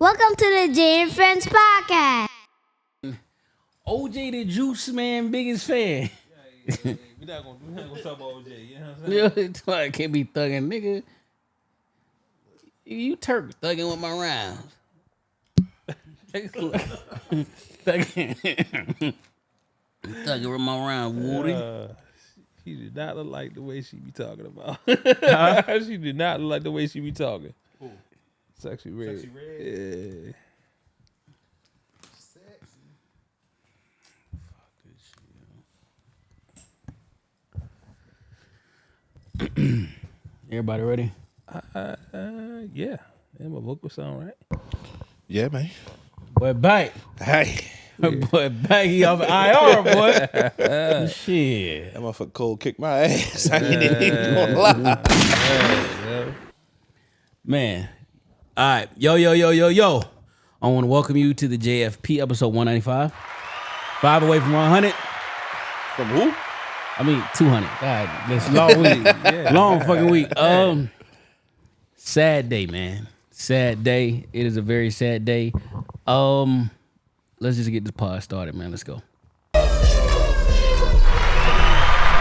Welcome to the Jay and Friends podcast. OJ the Juice Man, biggest fan. We're not gonna talk about OJ. You know what I'm saying? I can't be thugging, nigga. You Turk thugging with my rounds. thugging with my round, Woody. She did not look like the way she be talking about. She did not look like the way she be talking. Who? Sexy Red. Sexy Red? Yeah. Sexy. Everybody ready? Yeah. Yeah, my vocal sound right. Yeah, man. Boy, bite. Hey. Boy, baggy off IR, boy. Shit. That motherfucker Cole kicked my ass. I ain't even gonna lie. Man. All right. Yo. I want to welcome you to the JFP episode 195. 5 away from 100. From who? I mean, 200. God, this long week. Long fucking week. Sad day, man. Sad day. It is a very sad day. Let's just get this pod started, man. Let's go.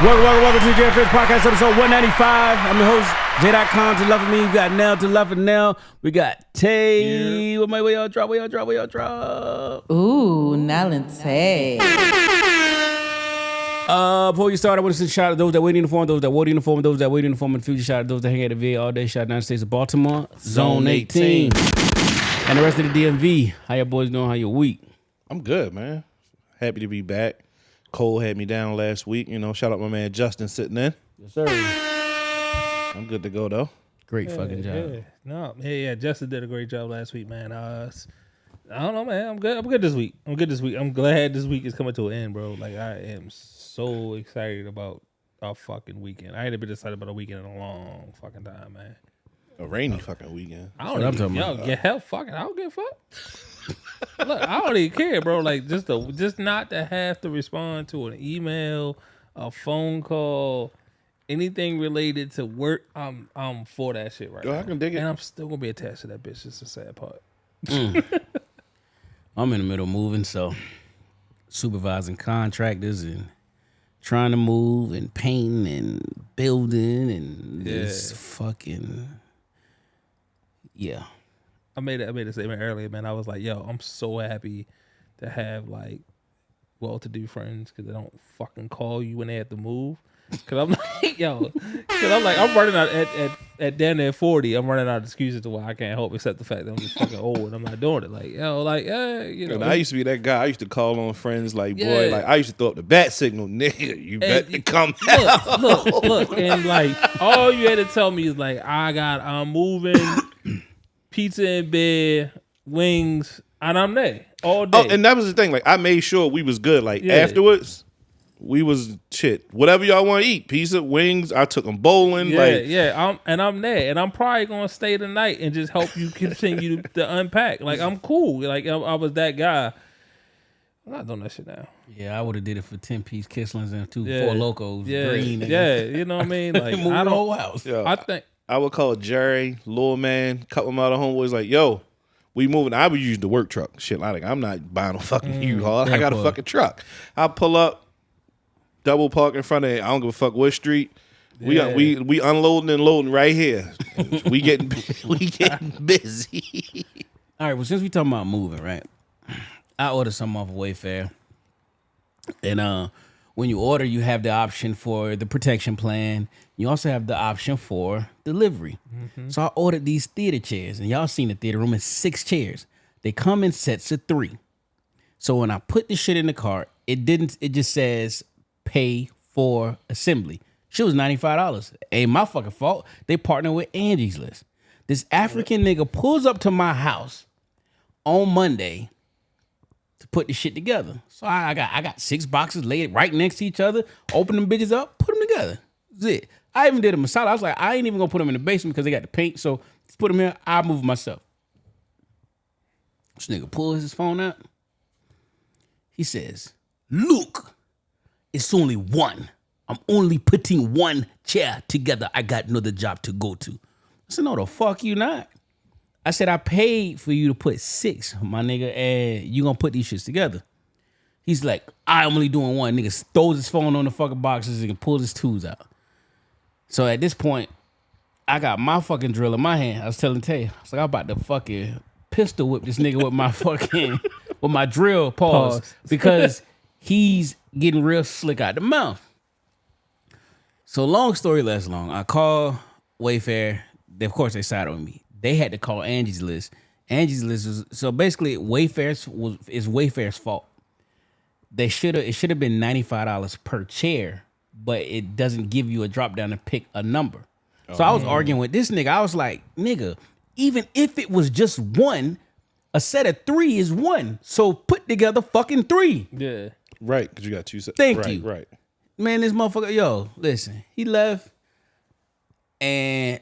Welcome to the JFS Podcast, episode 195. I'm your host, J.com to love of me. We got Nell to love of Nell. We got Tay. Yeah. Where y'all drop? Ooh, Nell and Tay. Before you start, I want to send a shout out to those that wear uniform, those that wore the uniform, those that wear the uniform in the future. Shout out to those that hang at the VA all day. Shout out to the United States of Baltimore, Zone 18. And the rest of the DMV. How y'all boys doing? How your week? I'm good, man. Happy to be back. Cole had me down last week. You know, shout out my man Justin sitting in. Yes, sir. I'm good to go, though. Great fucking job. Yeah. Justin did a great job last week, man. I don't know, man. I'm good this week. I'm glad this week is coming to an end, bro. Like, I am so excited about our fucking weekend. I ain't been excited about a weekend in a long fucking time, man. A rainy fucking weekend. I don't give a fuck. Look, I don't even care, bro. Like, just not to have to respond to an email, a phone call, anything related to work. I'm for that shit right now. I can dig it. And I'm still gonna be attached to that bitch. It's the sad part. I'm in the middle of moving, so supervising contractors and trying to move and painting and building and this fucking I made a statement earlier, man. I was like, yo, I'm so happy to have like well-to-do friends because they don't fucking call you when they have to move. Cause I'm like, I'm running out at down there 40. I'm running out of excuses to why I can't help except the fact that I'm just fucking old and I'm not doing it. Like, you know. And I used to be that guy. I used to call on friends like, boy, like I used to throw up the bat signal, nigga. You better come out. Look, and like all you had to tell me is like, I'm moving, pizza in bed, wings, and I'm there all day. Oh, and that was the thing. Like I made sure we was good. Like afterwards. We was shit. Whatever y'all want to eat, pizza, wings. I took them bowling. I'm there, and I'm probably gonna stay the night and just help you continue to unpack. Like I'm cool. Like I was that guy. I'm not doing that shit now. Yeah, I would have did it for 10-piece Kisslings and 4 Locos. Greene. You know what I mean. Like move the whole house. Yo, I think I would call Jerry, Lil Man, couple of my other homeboys like, yo, we moving. I would use the work truck. Shit, like I'm not buying a fucking U-Haul. I got a fucking truck. I pull up. Double park in front of it. I don't give a fuck what street. We unloading and loading right here. we getting busy. All right, well, since we talking about moving, right? I ordered something off of Wayfair. And when you order, you have the option for the protection plan. You also have the option for delivery. Mm-hmm. So I ordered these theater chairs, and y'all seen the theater room. It's 6 chairs. They come in sets of 3. So when I put this shit in the cart, it just says pay for assembly. Shit was $95. Ain't my fucking fault. They partner with Angie's List. This African nigga pulls up to my house on Monday to put this shit together. So I got 6 boxes laid right next to each other. Open them bitches up, put them together. That's it. I even did a masala. I was like, I ain't even gonna put them in the basement because they got the paint. So just put them here. I'll move myself. This nigga pulls his phone out. He says, look. It's only one. I'm only putting 1 chair together. I got another job to go to. I said, no, the fuck you not. I said, I paid for you to put 6, my nigga, and you gonna put these shits together. He's like, I'm only doing one. Nigga throws his phone on the fucking boxes and pulls his tools out. So at this point, I got my fucking drill in my hand. I was telling Tay, I was like, I'm about to fucking pistol whip this nigga with my fucking, with my drill, pause. Because he's getting real slick out the mouth. So long story less long, I call Wayfair. Of course, they sided on me. They had to call Angie's List. Angie's List was, so basically is Wayfair's fault. It should have been $95 per chair, but it doesn't give you a drop down to pick a number. So I was arguing with this nigga. I was like, nigga, even if it was just one, a set of 3 is 1. So put together fucking 3. Yeah. Right, because you got 2 sets. Thank right, you. Right. Man, this motherfucker, yo, listen, he left and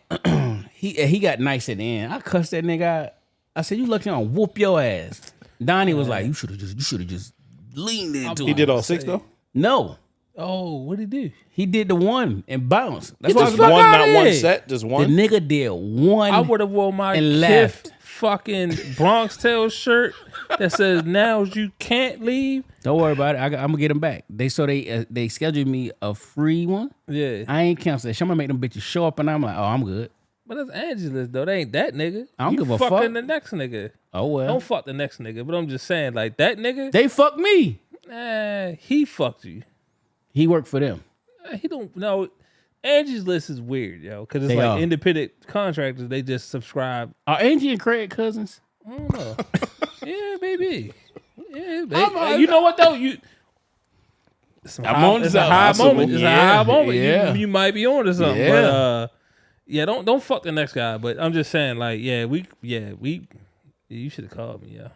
he got nice at the end. I cussed that nigga out. I said, you lucky on whoop your ass. Donnie was like, you should have just leaned into it. He did all 6 though? No. Oh, what'd he do? He did the 1 and bounced. That's Get why I the was fuck like, One, outta not one here. set, just the one. nigga did 1. I would have worn my and Kith left. fucking Bronx Tales shirt that says "Now you can't leave." Don't worry about it. I'm gonna get him back. They scheduled me a free one. Yeah, I ain't cancel that. Somebody make them bitches show up, and I'm like, oh, I'm good. but that's Angie's List though. They ain't that nigga. I don't You give a fucking fuck. the next nigga. Oh well. Don't fuck the next nigga. But I'm just saying, like that nigga. They fucked me. He fucked you. He worked for them. He don't know. Angie's List is weird, yo, because it's They like are. independent contractors. They just subscribe. Are Angie and Craig cousins? I don't know. Yeah, maybe. Yeah, you know what though? It's a high moment. It's a high moment. Yeah. You might be on to something. Yeah. But don't fuck the next guy. But I'm just saying, like, you should have called me, yeah.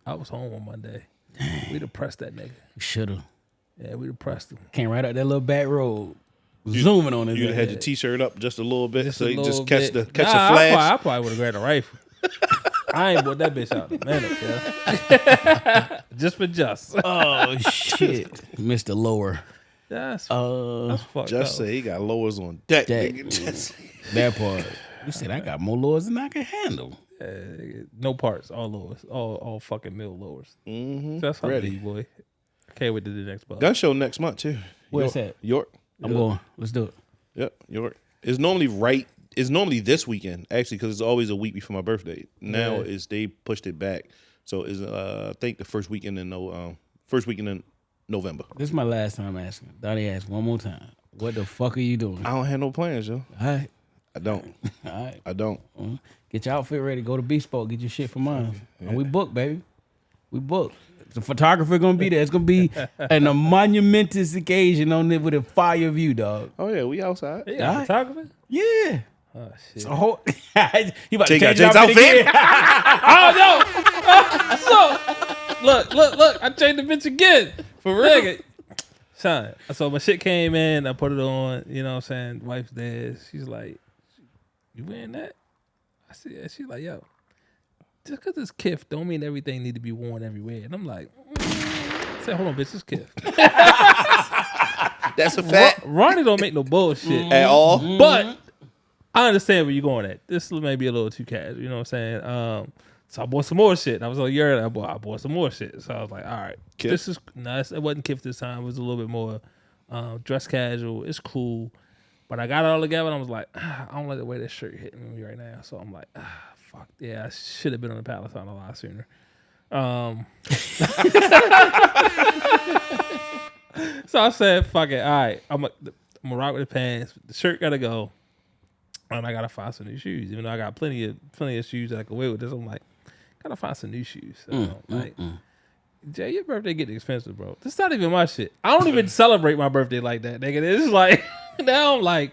I was home on Monday. We'd have pressed that nigga. Shoulda. Yeah, we'd have pressed him. Came right out that little back road. Zooming on his You ass. had your t-shirt up just a little bit, so a you little just catch bit. the Nah, flash. I probably would have grabbed a rifle. I ain't bought that bitch out in a minute, yeah. Just for just. Oh shit. Mr. Lower. That's fucked Just up. say he got lowers on deck. Deck. Nigga. Just- That part. You said I got more lowers than I can handle. No parts, all lowers, all fucking mill lowers. Mm-hmm. That's how Ready. you boy. I can't wait to do the next bug. Gun show next month too. Where's York. that? York. I'm going. Let's do it. Yep, York. It's normally this weekend actually because it's always a week before my birthday. Now they pushed it back, so it's I think the first weekend in November. This is my last time asking. Donnie asked one more time. What the fuck are you doing? I don't have no plans, yo. All right. I don't. All right. I don't. Get your outfit ready. Go to Bespoke. Get your shit from mine. And we booked, baby. We booked. The photographer gonna be there. It's gonna be a monumentous occasion on it with a fire view, dog. Oh yeah, we outside. You got a photographer? Yeah. Oh shit. It's a whole. He about to Take out change his Jake's outfit outfit. again. So look, I changed the bitch again. For real. Son, so my shit came in, I put it on, you know what I'm saying? Wife's there. She's like, you wearing that? I said, yeah. She's like, yo, just because it's Kith don't mean everything need to be worn everywhere. And I'm like, I said, hold on, bitch, it's Kith. That's a fact. Ronnie don't make no bullshit. At all. But I understand where you're going at. This may be a little too casual, you know what I'm saying? So I bought some more shit. I was like, yeah, I bought some more shit. So I was like, all right, Kith? it wasn't Kith this time. It was a little bit more dress casual. It's cool. But I got it all together and I was like, I don't like the way this shirt hitting me right now. So I'm like, fuck. Yeah, I should have been on the Palatine a lot sooner. So I said, fuck it. All right, I'm gonna rock with the pants. The shirt gotta go. And I gotta find some new shoes. Even though I got plenty of shoes that I can wear with this, I'm like, gotta find some new shoes. So Jay, your birthday getting expensive, bro. This is not even my shit. I don't even celebrate my birthday like that, nigga. It's like now I'm like,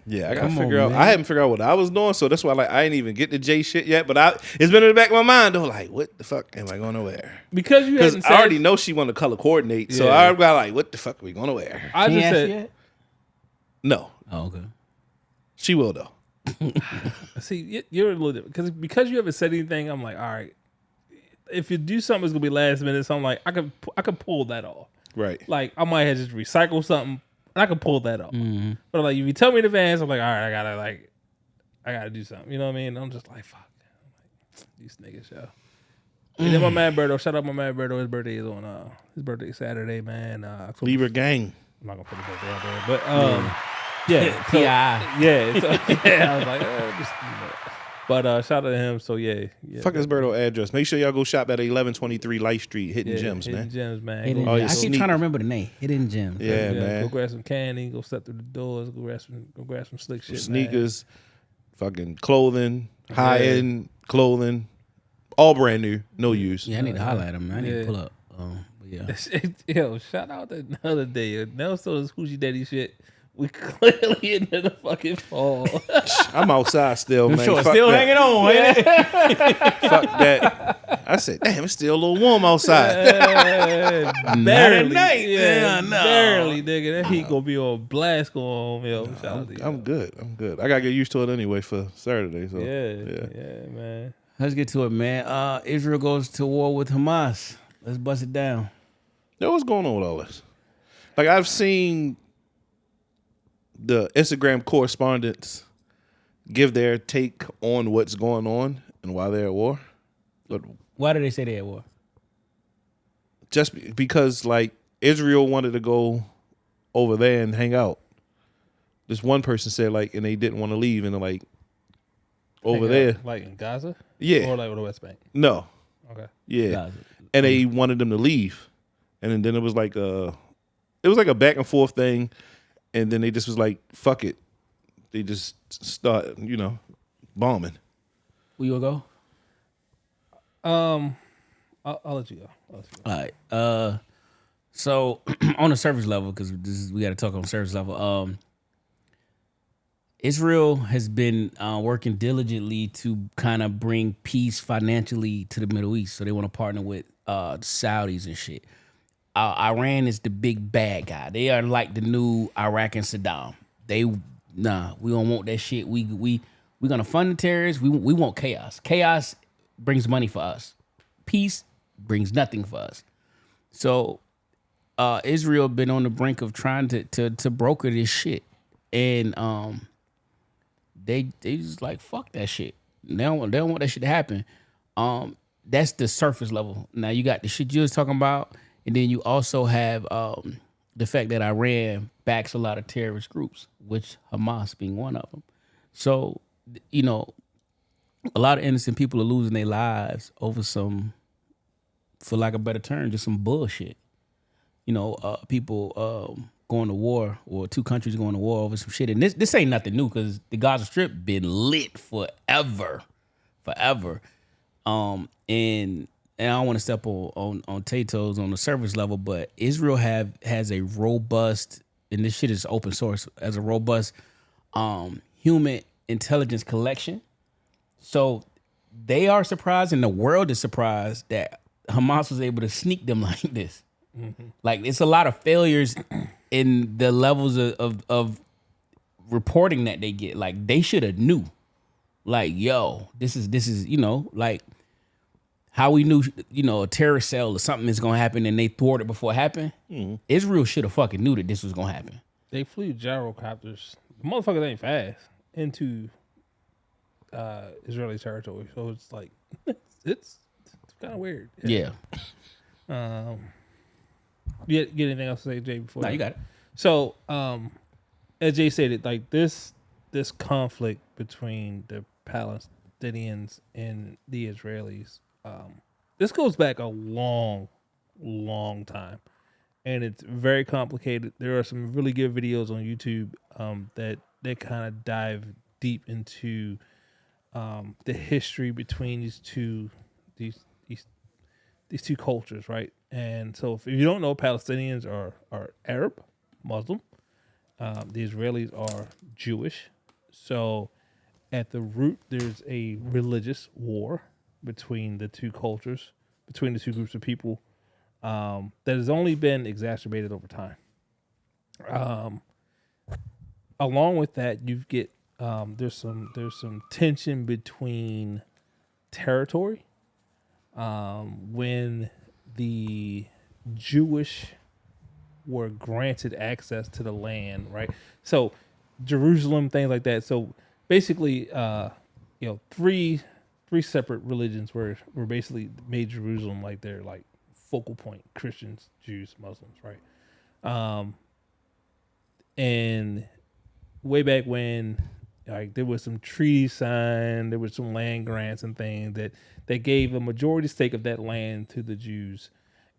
Yeah, I gotta Come figure on, out. man. I haven't figured out what I was doing, so that's why I ain't even get the J shit yet. But it's been in the back of my mind though. Like, what the fuck am I gonna wear? because you Because hadn't I already said, know she want to color coordinate, so Yeah. I got like, what the fuck are we gonna wear? I She just ain't asked said, yet? No, Oh, okay. she will though. see, you're a little different because you haven't said anything. I'm like, all right, if you do something, it's gonna be last minute. So I'm like, I could pull that off. Right. Like I might have just recycled something, and I could pull that off. But like, if you tell me in advance, I'm like, all right, I gotta do something. You know what I mean? I'm just like, fuck. These niggas, yo. And then my man Berto, shout out my man Berto. His birthday is on his birthday Saturday, man. Libra gang. I'm not gonna put the birthday out there, but yeah, so, P.I. yeah, so, yeah. I was like, just, but shout out to him. So yeah. Fuck his Berto address. Make sure y'all go shop at 1123 Light Street, Hidden Gems, Hidden man. Gems, man. Hidden Go, Gems. I keep trying to remember the name. Hidden Gems. Yeah, man. Go grab some candy. Go step through the doors. Go grab some slick shit. Sneakers, fucking clothing, high end clothing, all brand new, no use. Yeah, I need to holler at him. Man. I need to pull up. But yeah. Yo, shout out the other day. Nelson Hoochie Daddy shit. We clearly into the fucking fall. I'm outside still, man. Sure, Fuck still that. hanging on, ain't it? Fuck that. I said, damn, it's still a little warm outside. Barely, night. yeah, No. barely, nigga. That heat gonna be on blast going home, yo. Shout out to you. I'm good. I gotta get used to it anyway for Saturday. So Yeah, man. Let's get to it, man. Israel goes to war with Hamas. Let's bust it down. Yo, what's going on with all this? Like, I've seen the Instagram correspondents give their take on what's going on and why they're at war. But Why did they say they're at war? just because, like, Israel wanted to go over there and hang out. This one person said, like, and they didn't want to leave, and they're like, over there. Like in Gaza? Yeah. Or like with the West Bank? No. Okay. Yeah. Gaza. And they wanted them to leave. And then it was like a back and forth thing. And then they just was like, fuck it. They just start, bombing. Will you go? I'll let you go. All right. So on the surface level, because we got to talk on surface level. Israel has been working diligently to kind of bring peace financially to the Middle East. So they want to partner with the Saudis and shit. Iran is the big bad guy. They are like the new Iraq and Saddam. We don't want that shit. We're gonna fund the terrorists. We want chaos. Chaos brings money for us. Peace brings nothing for us. So Israel been on the brink of trying to broker this shit, and they just like fuck that shit. They don't want that shit to happen. That's the surface level. Now you got the shit you was talking about. And then you also have the fact that Iran backs a lot of terrorist groups, which Hamas being one of them. So, a lot of innocent people are losing their lives over some, for lack of a better term, just some bullshit. People going to war, or two countries going to war over some shit. And this ain't nothing new, because the Gaza Strip been lit forever. And I don't want to step on Tato's on the surface level, but Israel has a robust, and this shit is open source, as a robust human intelligence collection. So they are surprised, and the world is surprised that Hamas was able to sneak them like this. Mm-hmm. Like, it's a lot of failures in the levels of reporting that they get. Like, they should have knew. Like, yo, this is like, how we knew, a terrorist cell or something is going to happen and they thwarted before it happened. Mm-hmm. Israel should have fucking knew that this was going to happen. They flew gyrocopters. The motherfuckers ain't fast into Israeli territory. So it's like, it's kind of weird. Yeah. You get anything else to say, Jay, before? No, you got it. So, as Jay said, it like this conflict between the Palestinians and the Israelis, this goes back a long time, and it's very complicated. There are some really good videos on YouTube that kind of dive deep into the history between these two cultures, right? And so, if you don't know, Palestinians are Arab, Muslim. The Israelis are Jewish. So, at the root, there's a religious war between the two cultures, between the two groups of people, that has only been exacerbated over time. Along with that, you get there's some tension between territory. When the Jewish were granted access to the land, right? So Jerusalem, things like that. So basically, three separate religions were basically made Jerusalem like their like focal point: Christians, Jews, Muslims, right? And way back when, like there was some treaties signed, there was some land grants and things that gave a majority stake of that land to the Jews,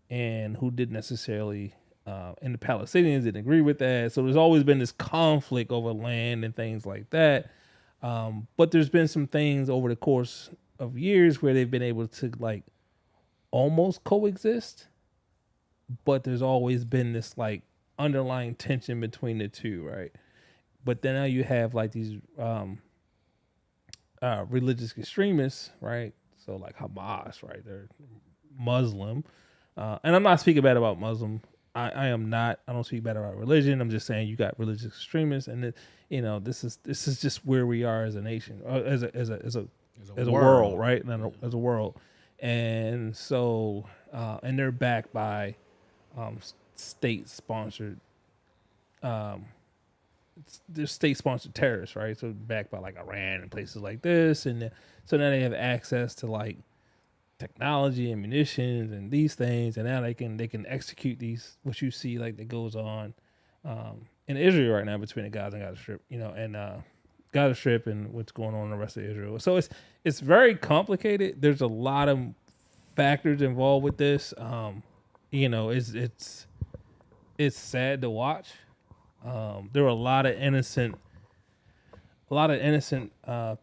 and who didn't necessarily, and the Palestinians didn't agree with that. So there's always been this conflict over land and things like that. But there's been some things over the course of years where they've been able to like almost coexist, but there's always been this like underlying tension between the two, right? But then now you have like these religious extremists, right? So like Hamas, right? They're Muslim, and I'm not speaking bad about Muslim. I am not. I don't speak bad about religion. I'm just saying you got religious extremists, and this is just where we are as a nation, as a world, right? As a world, and so and they're backed by state sponsored. They're state-sponsored terrorists, right? So backed by like Iran and places like this, and so now they have access to like technology and munitions and these things, and now they can execute these. What you see like that goes on in Israel right now between the Gaza and Gaza Strip, and Gaza Strip and what's going on in the rest of Israel. So it's very complicated. There's a lot of factors involved with this. It's sad to watch. There were a lot of innocent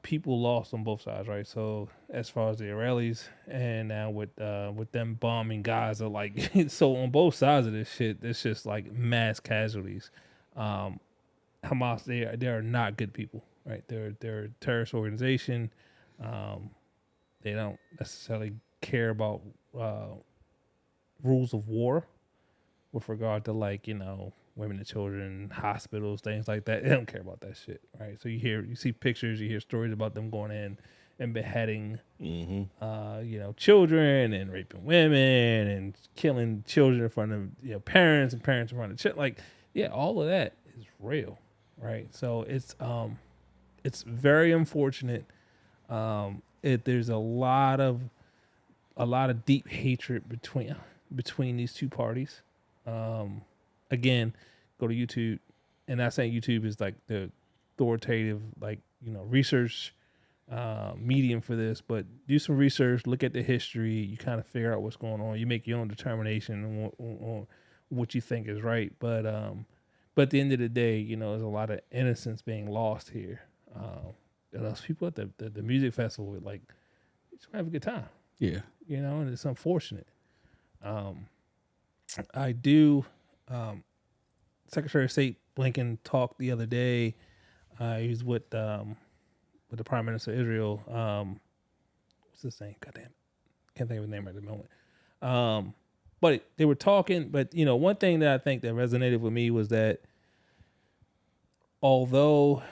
people lost on both sides, right? So as far as the Israelis, and now with them bombing Gaza, like so on both sides of this shit, it's just like mass casualties. Hamas, they are not good people, right? They're a terrorist organization. They don't necessarily care about rules of war with regard to like women and children, hospitals, things like that. They don't care about that shit, right? So you see pictures, you hear stories about them going in and beheading, children and raping women and killing children in front of parents and parents in front of children. Like, yeah, all of that is real, right? So it's very unfortunate. There's a lot of deep hatred between these two parties. Again, go to YouTube, and not saying YouTube is like the authoritative, research medium for this, but do some research, look at the history, you kind of figure out what's going on, you make your own determination on what you think is right. But at the end of the day, there's a lot of innocence being lost here. And those people at the music festival, like, just have a good time. Yeah. And it's unfortunate. I do. Secretary of State Blinken talked the other day. He was with the Prime Minister of Israel. What's his name? Goddamn, can't think of his name at the moment. But they were talking. But one thing that I think that resonated with me was that although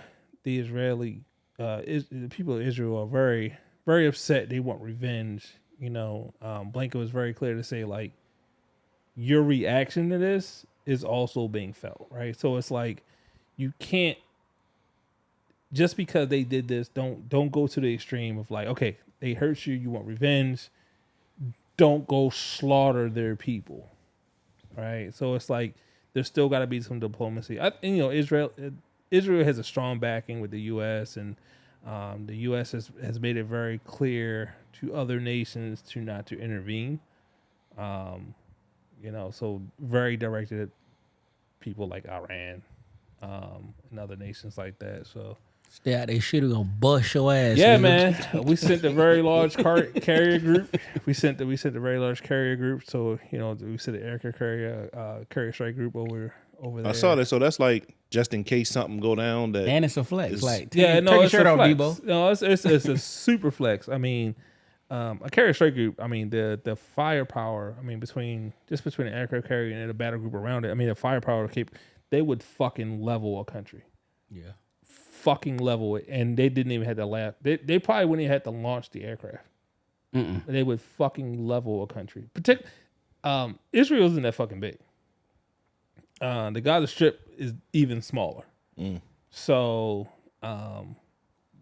the the people of Israel are very, very upset, they want revenge. Blinken was very clear to say like, your reaction to this is also being felt, right? So it's like you can't, just because they did this, don't go to the extreme of like, okay, they hurt you, you want revenge, don't go slaughter their people, right? So it's like there's still got to be some diplomacy. Israel has a strong backing with the U.S. and the U.S. has made it very clear to other nations to not to intervene. So very directed at people like Iran, and other nations like that. So stay out they shit, gonna bust your ass. Yeah, nigga. man. We sent a very large carrier group. We sent a very large carrier group. So we sent an aircraft carrier strike group over there. I saw that. So that's like just in case something go down. That And it's a flex. Take it's your shirt a off, flex. Debo. No, it's a super flex. I mean, a carrier strike group. I mean, the firepower. I mean, between the aircraft carrier and the battle group around it. I mean, the firepower they would fucking level a country. Yeah. Fucking level it, and they didn't even have to laugh. They probably wouldn't even have to launch the aircraft. They would fucking level a country. Israel isn't that fucking big. The Gaza Strip is even smaller. So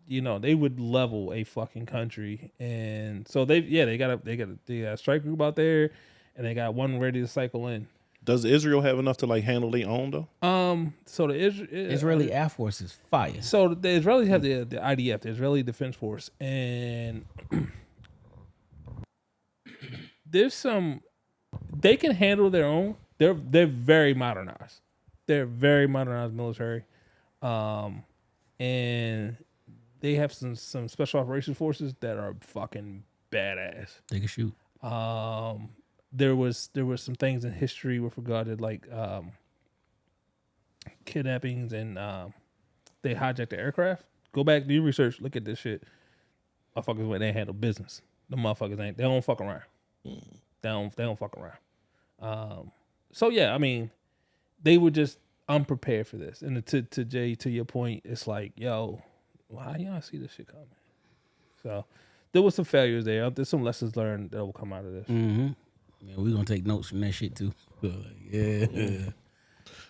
they would level a fucking country. And so they got a strike group out there, and they got one ready to cycle in. Does Israel have enough to like handle their own though? So the Israeli Air Force is fire. So the Israelis have the IDF, the Israeli Defense Force, and there's some they can handle their own. They're very modernized. They're very modernized military, and they have some special operations forces that are fucking badass. They can shoot. There was some things in history with regard to like kidnappings and they hijacked the aircraft. Go back, do your research, look at this shit. Motherfuckers where they handle business. The motherfuckers they don't fuck around. They don't fuck around. So yeah, I mean, they were just unprepared for this. And to Jay, to your point, it's like, yo, how y'all see this shit coming? So there was some failures there. There's some lessons learned that will come out of this. Mm-hmm. Yeah, we're gonna take notes from that shit too. Yeah.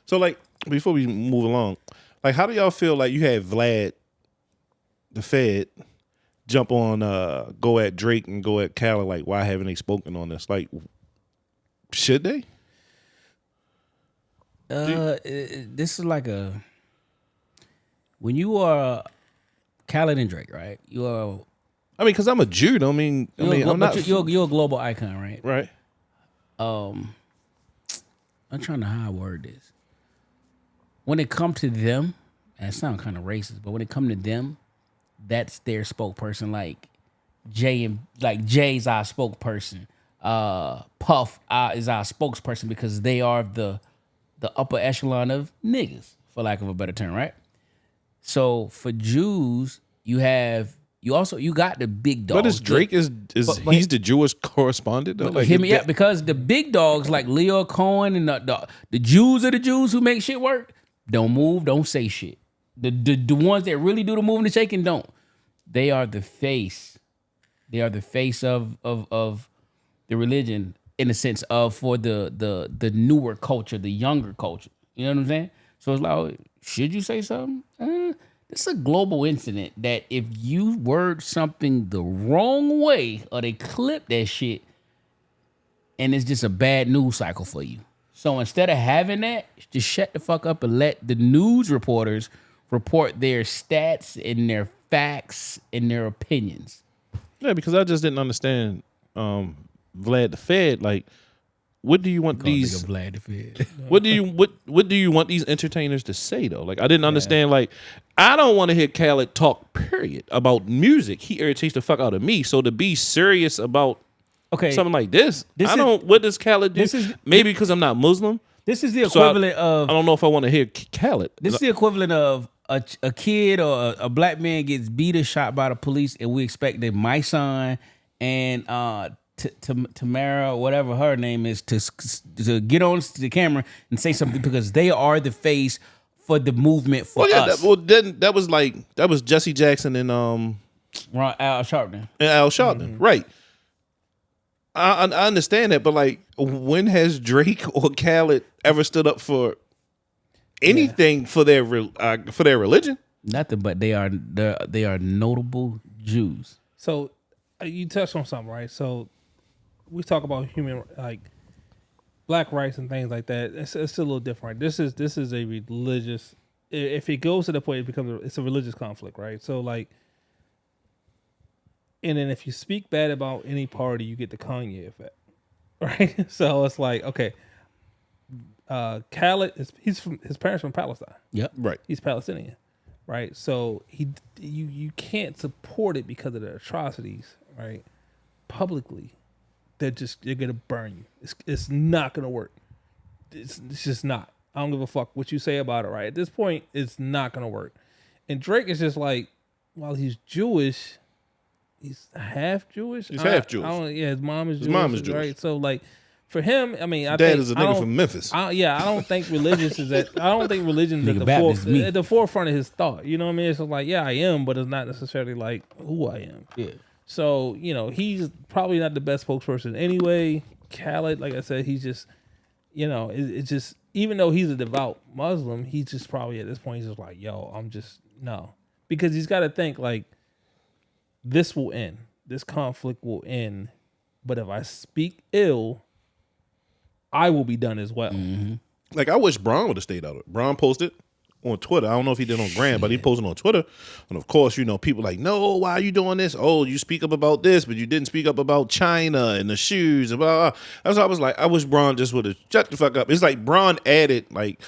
So like before we move along, like how do y'all feel like you had Vlad, the Fed, jump on go at Drake and go at Khaled? Like why haven't they spoken on this? Like should they? This is like when you are Khaled and Drake, right? You are. I mean, because I'm a Jew. Don't mean. I'm not. You're a global icon, right? Right. I'm trying to how I word this. When it comes to them, and it sounds kind of racist, but when it comes to them, that's their spokesperson. Like Jay's our spokesperson. Puff is our spokesperson because they are the upper echelon of niggas, for lack of a better term, right? So for Jews, you got the big dogs. But is Drake he's the Jewish correspondent though? Like, hear me out, because the big dogs like Leo Cohen and the Jews are the Jews who make shit work. Don't move, don't say shit. The ones that really do the moving and shaking don't. They are the face. They are the face of the religion in the sense of for the newer culture, the younger culture. You know what I'm saying? So it's like, should you say something? It's a global incident that if you word something the wrong way or they clip that shit and it's just a bad news cycle for you. So instead of having that, just shut the fuck up and let the news reporters report their stats and their facts and their opinions. Yeah, because I just didn't understand Vlad the Fed. Like, what do you want these? Vlad the Fed. What do you want these entertainers to say though? Like, I didn't understand. Like, I don't want to hear Khaled talk. Period about music. He irritates the fuck out of me. So to be serious about something like this, what does Khaled do? Maybe because I'm not Muslim. This is the equivalent of. I don't know if I want to hear Khaled. This is the equivalent of a kid or a black man gets beat or shot by the police, and we expect that my son and Tamara, whatever her name is, to get on the camera and say something because they are the face for the movement for us. That was Jesse Jackson and Al Sharpton. Right. I understand that, but like, when has Drake or Khaled ever stood up for anything for their religion? Nothing, but they are notable Jews. So you touched on something, right? So we talk about human, like black rights and things like that. It's a little different. This is a religious. If it goes to the point, it's a religious conflict, right? So like, and then if you speak bad about any party, you get the Kanye effect, right? So it's like, okay, Khaled his parents from Palestine. Yep, right. He's Palestinian, right? So you can't support it because of the atrocities, right? Publicly. They're gonna burn you. It's not gonna work. It's just not. I don't give a fuck what you say about it, right? At this point, it's not gonna work. And Drake is just like, while he's Jewish, he's half Jewish. He's half Jewish. His mom is Jewish, right? So like, for him, I mean, Dad is a nigga from Memphis. I don't think religion is at the forefront of his thought. You know what I mean? It's like, yeah, I am, but it's not necessarily like who I am. Yeah. So, he's probably not the best spokesperson anyway. Khaled, like I said, he's just, it's just, even though he's a devout Muslim, he's just probably at this point, he's just like, yo, I'm just, no. because he's got to think like this will end. This conflict will end, but if I speak ill, I will be done as well. Like, I wish Braun would have stayed out of it. Braun posted on Twitter. I don't know if he did on Graham, but he posted on Twitter. And of course, people like, no, why are you doing this? Oh, you speak up about this, but you didn't speak up about China and the shoes and blah, blah. That's why I was like, I wish Braun just would have shut the fuck up. It's like Braun added, like,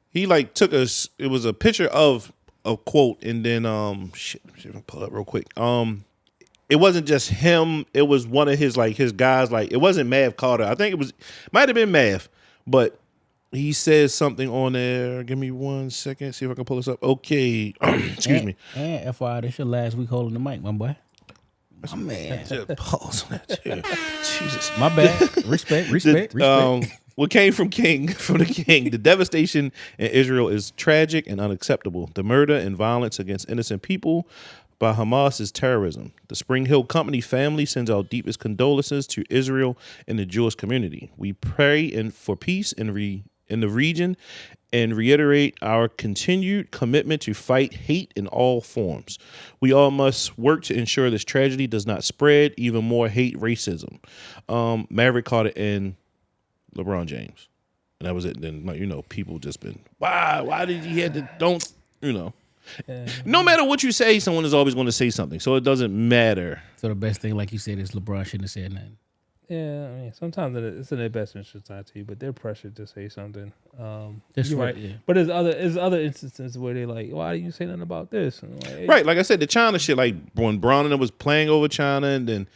he like took us. It was a picture of a quote, and then shit, I'll pull it up real quick. It wasn't just him. It was one of his guys. Like, it wasn't Mav Carter. I think might have been Mav, but he says something on there. Give me 1 second. See if I can pull this up. Okay, excuse me. And FYI, this your last week holding the mic, my boy. My man. Just pause on that too. Jesus, My bad. Respect. What came from the king, the devastation in Israel is tragic and unacceptable. The murder and violence against innocent people by Hamas is terrorism. The Spring Hill Company family sends our deepest condolences to Israel and the Jewish community. We pray for peace in the region and reiterate our continued commitment to fight hate in all forms. We all must work to ensure this tragedy does not spread even more hate racism. Maverick Carter and LeBron James. And that was it. Then, people just been, why did he have to, don't. No matter what you say, someone is always going to say something. So it doesn't matter. So the best thing, like you said, is LeBron shouldn't have said nothing. Yeah, I mean, sometimes it's in their best interest not to, but they're pressured to say something. That's you're right. right. Yeah. But there's other instances where they're like, why didn't you say nothing about this? And like, hey, Right. Like I said, the China shit, like when Braun and them was playing over China, and then,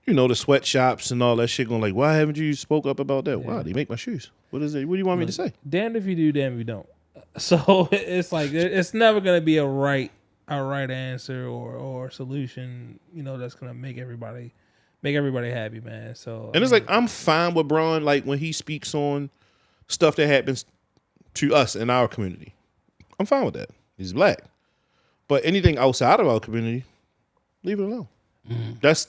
the sweatshops and all that shit going like, why haven't you spoke up about that? Why? They make my shoes. What is it? What do you want me to say? Damned if you do, damned if you don't. So it's like it's never gonna be a right answer or solution, that's gonna make everybody happy, man. So And it's like, I'm fine with Braun, like when he speaks on stuff that happens to us in our community. I'm fine with that. He's black. But anything outside of our community, leave it alone. That's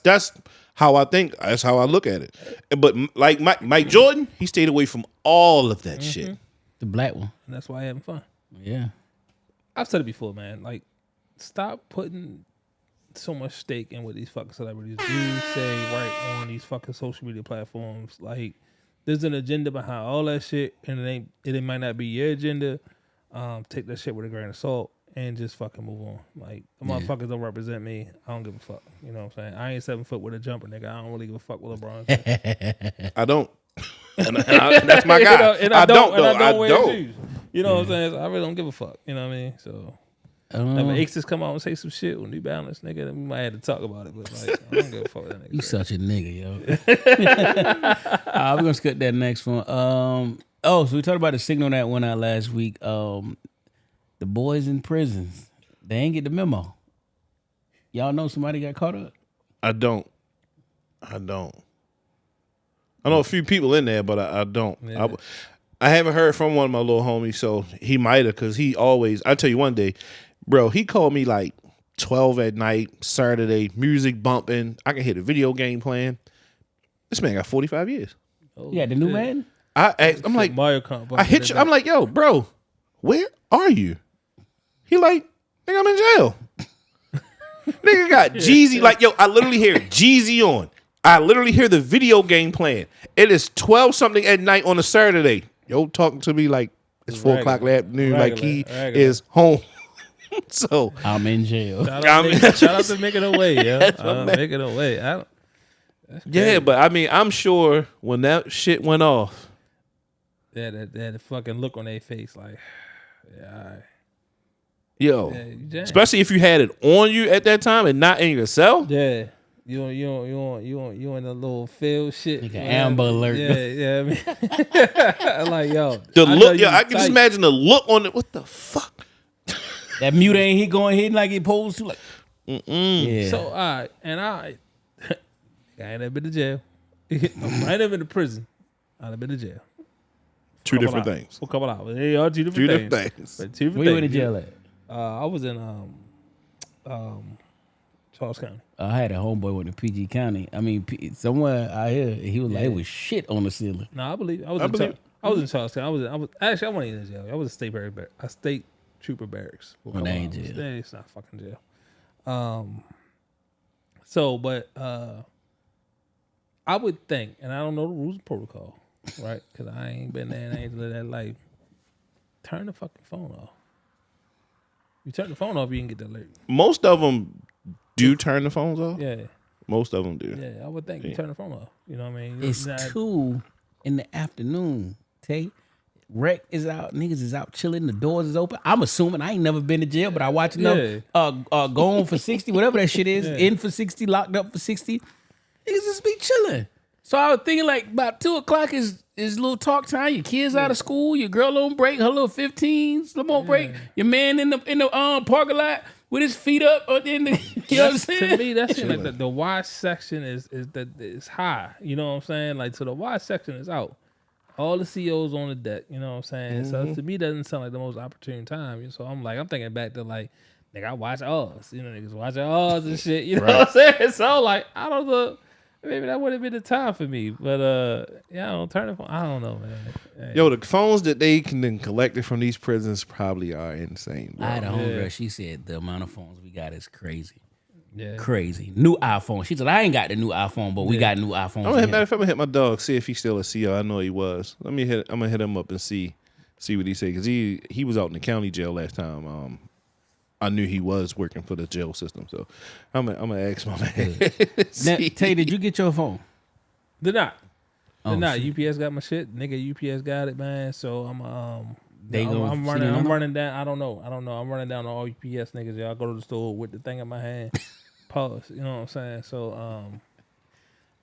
how I think. That's how I look at it. But like Mike Jordan, he stayed away from all of that shit. The black one. and that's why I having fun. Yeah. I've said it before, man. Like, stop putting so much stake in what these fucking celebrities do, say, right on these fucking social media platforms. Like, there's an agenda behind all that shit, and it might not be your agenda. Take that shit with a grain of salt and just fucking move on. Like, the motherfuckers don't represent me. I don't give a fuck. You know what I'm saying? I ain't 7 foot with a jumper, nigga. I don't really give a fuck what LeBron says. I don't. And that's my guy. I don't. wear shoes. You know what I'm saying? So I really don't give a fuck. You know what I mean? So if Aces come out and say some shit with New Balance, nigga, then we might have to talk about it. But like, I don't give a fuck with that nigga. You such a nigga, yo. We're gonna skip that next one. So we talked about the signal that went out last week. The boys in prisons, they ain't get the memo. Y'all know somebody got caught up? I don't. I know a few people in there, but I don't. Yeah. I haven't heard from one of my little homies, so he might have, because he always, I tell you one day, bro, he called me like 12 at night, Saturday, music bumping. I can hear the video game playing. This man got 45 years. Yeah, the new man? I'm like, Mario Kart. I hit you. I'm like, yo, bro, where are you? He like, nigga, I'm in jail. Nigga got Jeezy. Like, yo, I literally hear Jeezy on. I literally hear the video game playing. It is 12 something at night on a Saturday. Yo, talking to me like it's 4 o'clock in the afternoon, like he is home. So I'm in jail. Shout out to making a way, yo. Making a way. Yeah, but I mean, I'm sure when that shit went off, they had the fucking look on their face, like, yeah, all right. Yo, Yeah, especially if you had it on you at that time and not in your cell. Yeah. You in a little field shit. Like an Amber Alert. Yeah. I mean, like, yo, The look, yeah, I can just imagine the look on it. What the fuck? That mute ain't he going hitting like he supposed to? Like, yeah. So, all right, and I ain't never been to jail. I ain't never been to prison. I ain't been to jail. Two different things. A couple hours. They are two different things. But two different Where you went to jail at? I was in Charles County. I had a homeboy with in PG County. I mean, somewhere out here, he was like, it was shit on the ceiling. No, I believe. I was in Charles County. I wasn't even in jail. I was a state trooper barracks. Well, they ain't jail. It's not fucking jail. So, but I would think, and I don't know the rules and protocol, right? Because I ain't been there and I ain't lived that life. Turn the fucking phone off. You turn the phone off, you can get the alert. Most of them do turn the phones off. Yeah. Most of them do. Yeah, I would think you turn the phone off. You know what I mean? It's 2 in the afternoon. Tay, Rec is out. Niggas is out chilling. The doors is open. I'm assuming I ain't never been to jail, but I watch enough. Gone for 60, whatever that shit is. In for 60, locked up for 60. Niggas just be chilling. So I was thinking like about 2 o'clock is little talk time. Your kids out of school. Your girl on break. Her little 15s. Little on break. Your man in the parking lot with his feet up in the. You know what I'm saying? To me, that seems like the watch section is high. You know what I'm saying? Like, so the watch section is out. All the CEOs on the deck. You know what I'm saying? So to me, that doesn't sound like the most opportune time. So I'm thinking back to like, nigga, I watch Oz. You know, niggas watching Oz and shit. You know what I'm saying? So like, I don't know. Maybe that would have been the time for me, but yeah, I don't turn the phone. I don't know, man. Hey. Yo, the phones that they can then collect it from these prisons probably are insane, bro. I had a homegirl. She said the amount of phones we got is crazy. Yeah, crazy. New iPhone. She said I ain't got the new iPhone, but we got new iPhones. I'm gonna hit my dog, see if he's still a CO. I know he was. I'm gonna hit him up and see what he say, because he was out in the county jail last time. I knew he was working for the jail system, so I'm gonna ask my man. Now, Tay, did you get your phone? Did not. Oh, Shit. UPS got my shit. Nigga, UPS got it, man. So I'm I'm running down. I don't know. I'm running down all UPS niggas. Y'all go to the store with the thing in my hand. Pause. You know what I'm saying? So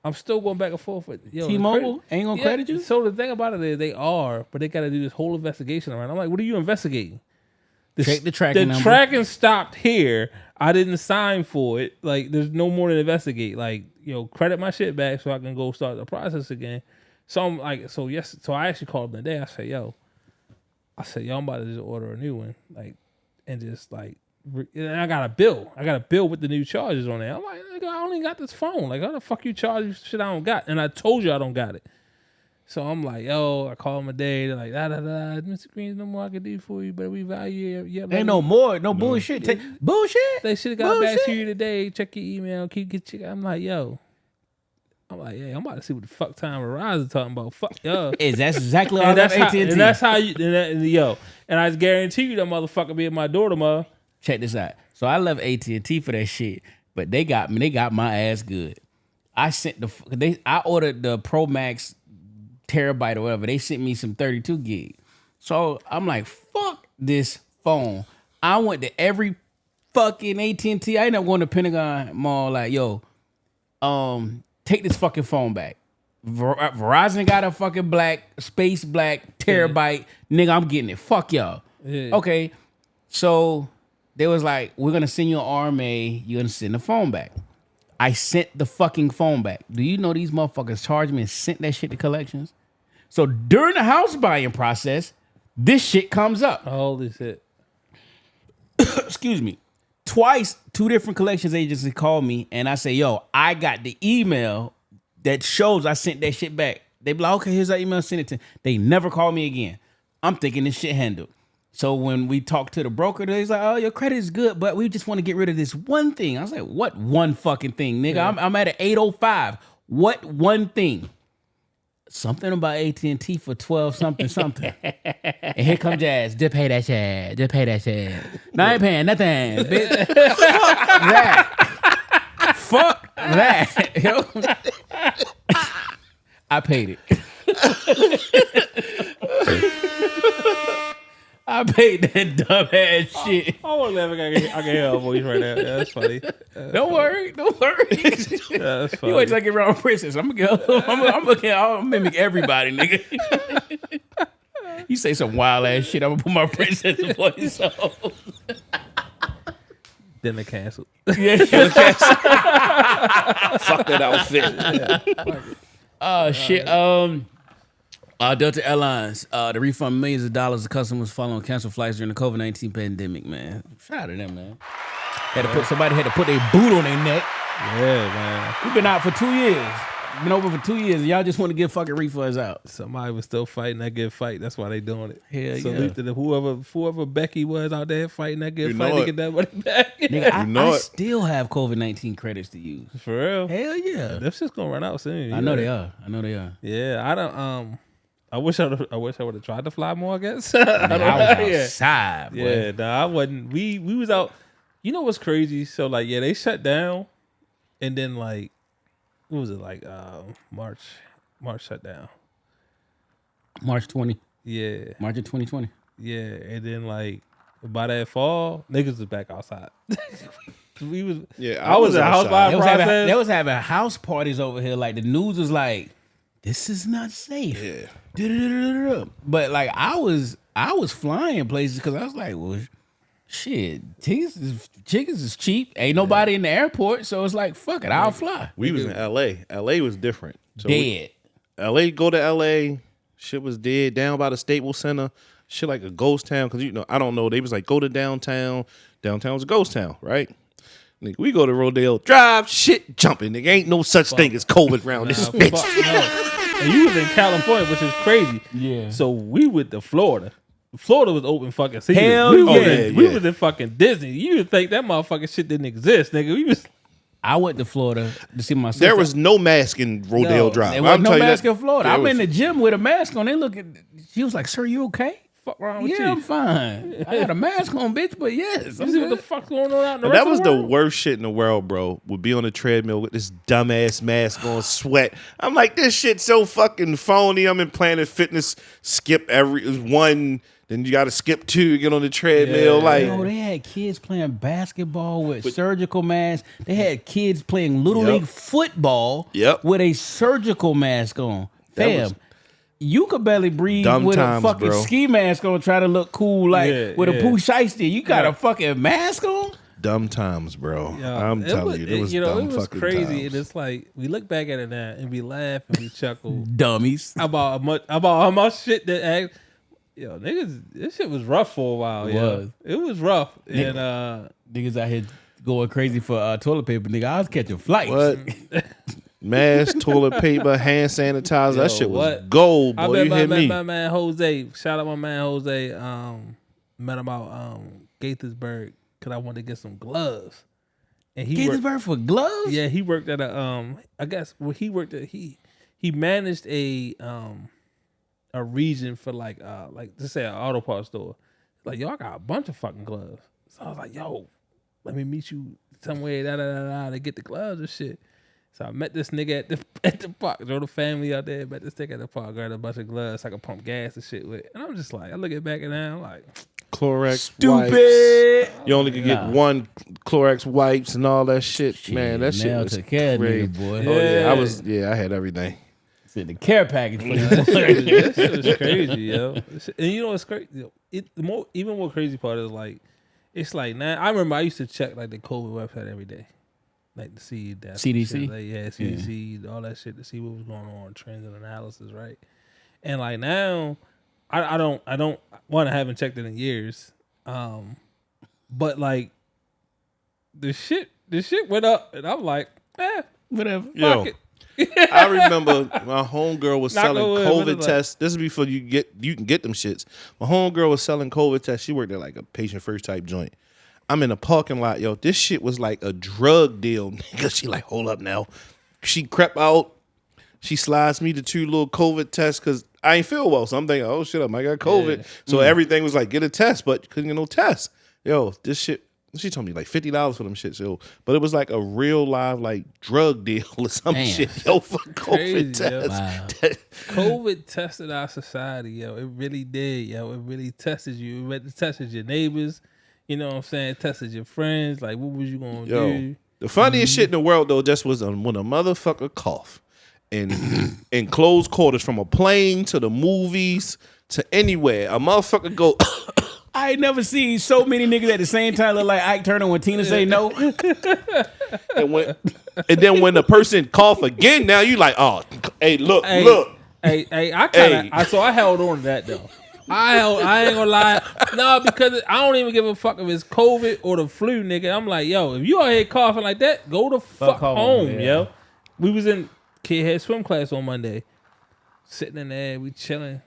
I'm still going back and forth with T-Mobile ain't gonna credit you. So the thing about it is they are, but they got to do this whole investigation around. I'm like, what are you investigating? Check the tracking number. Tracking stopped here. I didn't sign for it. Like, there's no more to investigate. Like, credit my shit back so I can go start the process again. So I'm like, so I actually called them today. I said, I'm about to just order a new one. Like, and just like, and I got a bill. I got a bill with the new charges on there. I'm like, nigga, I only got this phone. Like, how the fuck you charge shit I don't got? And I told you I don't got it. So I'm like, I call them a day. They're like, Mr. Green, no more I can do for you, but we value you. Ain't no more, no bullshit. Bullshit. They should have got back to you today. Check your email. I'm like, I'm about to see what the fuck time Verizon talking about. Fuck yo. That's exactly all that AT&T. And that's how you, and I guarantee you that motherfucker be at my door tomorrow. Check this out. So I left AT&T for that shit, but they got me. They got my ass good. I ordered the Pro Max terabyte or whatever. They sent me some 32 gig. So I'm like, fuck this phone. I went to every fucking AT&T. I ended up going to Pentagon Mall like, take this fucking phone back. Verizon got a fucking space black terabyte. Nigga, I'm getting it. Fuck y'all. Yeah. Okay. So they was like, we're going to send you an RMA. You're going to send the phone back. I sent the fucking phone back. Do you know these motherfuckers charged me and sent that shit to collections? So during the house buying process, this shit comes up. Holy shit. Excuse me. Twice, 2 different collections agencies called me and I say, I got the email that shows I sent that shit back. They be like, okay, here's our email, send it to. They never call me again. I'm thinking this shit handled. So when we talked to the broker, they's like, oh, your credit is good, but we just want to get rid of this one thing. I was like, what one fucking thing, nigga? Yeah. I'm at an 805. What one thing? Something about AT&T for 12 something. And here comes Jazz. Just pay that shit. No, I ain't paying nothing, bitch. Fuck that. Yo. I paid it. I paid that dumbass shit. I want to laugh. I can hear her voice right now. Yeah, that's funny. Don't worry. Yeah, that's funny. You wait till I get around Princess. I'm gonna mimic everybody, nigga. You say some wild ass shit, I'm gonna put my Princess voice on. Then they canceled. Yeah, fuck that outfit. Oh shit. Delta Airlines, to refund millions of dollars to customers following canceled flights during the COVID-19 pandemic, man. Shout out to them, man. Somebody had to put their boot on their neck. Yeah, man. We've been out for 2 years. been over for 2 years. And y'all just want to give fucking refunds out. Somebody was still fighting that good fight. That's why they doing it. Hell Salute to whoever Becky was out there fighting that good You fight know to it. get that money back. Nigga, I know it. still have COVID-19 credits to use. For real. Hell yeah. That's just gonna run out soon. I know they are. Yeah, I don't. I wish I would have tried to fly more. I guess. I was Yeah. outside, boy. Yeah, nah, I wasn't. We was out. You know what's crazy? So like, yeah, they shut down, and then like, what was it like? March shut down. March 20. Yeah, March of 2020. yeah, and then like by that fall, niggas was back outside. We was. Yeah, I was a house outside. fire process. They was having house parties over here. Like the news was like, this is not safe. Yeah. Du-du-du-du-du-du. But like I was flying places because I was like, well, shit, chickens is cheap. Ain't nobody in the airport, so it's like, fuck it, I'll fly. We was in L.A. L.A. was different. So Dead. L.A. go to L.A. Shit was dead down by the Staples Center. Shit like a ghost town. Because, I don't know. They was like, go to downtown. Downtown was a ghost town, right? Nigga, we go to Rodale Drive. Shit jumping. Nigga, ain't no such thing as COVID around this bitch. Fuck no. And you was in California, which is crazy. Yeah. So we went to Florida. Florida was open fucking season. Hell we yeah. We was in fucking Disney. You would think that motherfucking shit didn't exist, nigga. We was. I went to Florida to see my sister. There was no mask in Rodale No, Drive. There was no telling you mask that- in Florida. there I'm was- in the gym with a mask on. They look at. She was like, "Sir, you okay?" Fuck wrong with Yeah, I'm you? fine. I got a mask on, bitch. But yes, You I'm see what the good. fuck's going on out in the But rest that was of the world? worst shit in the world, bro. Would be on the treadmill with this dumbass mask on, sweat. I'm like, this shit so fucking phony. I'm in Planet Fitness. Skip one, then you got to skip two. Get on the treadmill. Yeah. Like, Yo, they had kids playing basketball with surgical masks. They had kids playing little Yep. league football Yep. with a surgical mask on. That Fam, was you could barely breathe dumb with times, a fucking bro. ski mask on, try to look cool like Yeah, with a yeah. Pooh Shiesty. You got Yeah. a fucking mask on? dumb times, bro. Yeah, I'm telling you, it was dumb it was fucking crazy. times. And it's like we look back at it now and we laugh and we chuckle Dummies. about how much shit that act. Yo, niggas, this shit was rough for a while. It Yo. was. It was rough. And Niggas out here going crazy for toilet paper. Nigga, I was catching flights. What? Mask, toilet paper, hand sanitizer. Yo, that shit was what? gold, I boy. met You hear me? my man Jose. Shout out my man Jose. Met him out Gaithersburg because I wanted to get some gloves. And he worked, Gaithersburg for gloves? yeah, he worked at a I guess well he worked at he managed a region for like let's say an auto parts store. Like, yo, I got a bunch of fucking gloves. So I was like, yo, let me meet you somewhere to get the gloves and shit. So I met this nigga at the park. Drove the family out there, met this nigga at the park, got a bunch of gloves so I could pump gas and shit with. And I'm just like, I look at back and I'm like, Clorox Stupid. wipes. You only could get Nah. one Clorox wipes and all that shit. Man, that shit Nell was took care of crazy. nigga, boy. Oh yeah, I had everything. It's in the care package for you. that shit was crazy, yo. And you know what's crazy? Even more crazy part is like, it's like now. I remember I used to check like the COVID website every day, like to see that CDC? shit, like, yeah, CDC, all that shit to see what was going on, trends and analysis, right? And like now, I don't I haven't checked it in years, but like the shit went up, and I'm like, Whatever. Yo, fuck it. I remember my homegirl was Knock selling on wood, what COVID is tests. This is before you can get them shits. My homegirl was selling COVID tests. She worked at like a patient first type joint. I'm in a parking lot, yo. This shit was like a drug deal, nigga. She like, hold up now. She crept out. She slides me the 2 little COVID tests because I ain't feel well. So I'm thinking, oh shit, I might got COVID. Yeah. So everything was like, get a test, but couldn't get no test. Yo, this shit. She told me like $50 for them shits, yo. But it was like a real live like drug deal or some Damn. shit, yo, for COVID Crazy, yo. tests. Wow. COVID tested our society, yo. It really did, yo. It really tested you. It tested your neighbors. You know what I'm saying? It tested your friends. Like, what was you gonna Yo, do? the funniest shit in the world though just was when a motherfucker cough in closed quarters, from a plane to the movies to anywhere. A motherfucker go. I ain't never seen so many niggas at the same time look like Ike Turner when Tina say no. and then when the person cough again, now you like, oh, hey, look. Hey, I kind of, Hey. so I held on to that though. I ain't gonna lie. No, because I don't even give a fuck if it's COVID or the flu, nigga. I'm like, yo, if you out here coughing like that, go the fuck home, home, yeah. yo. We was in Kid had swim class on Monday. Sitting in there, we chilling.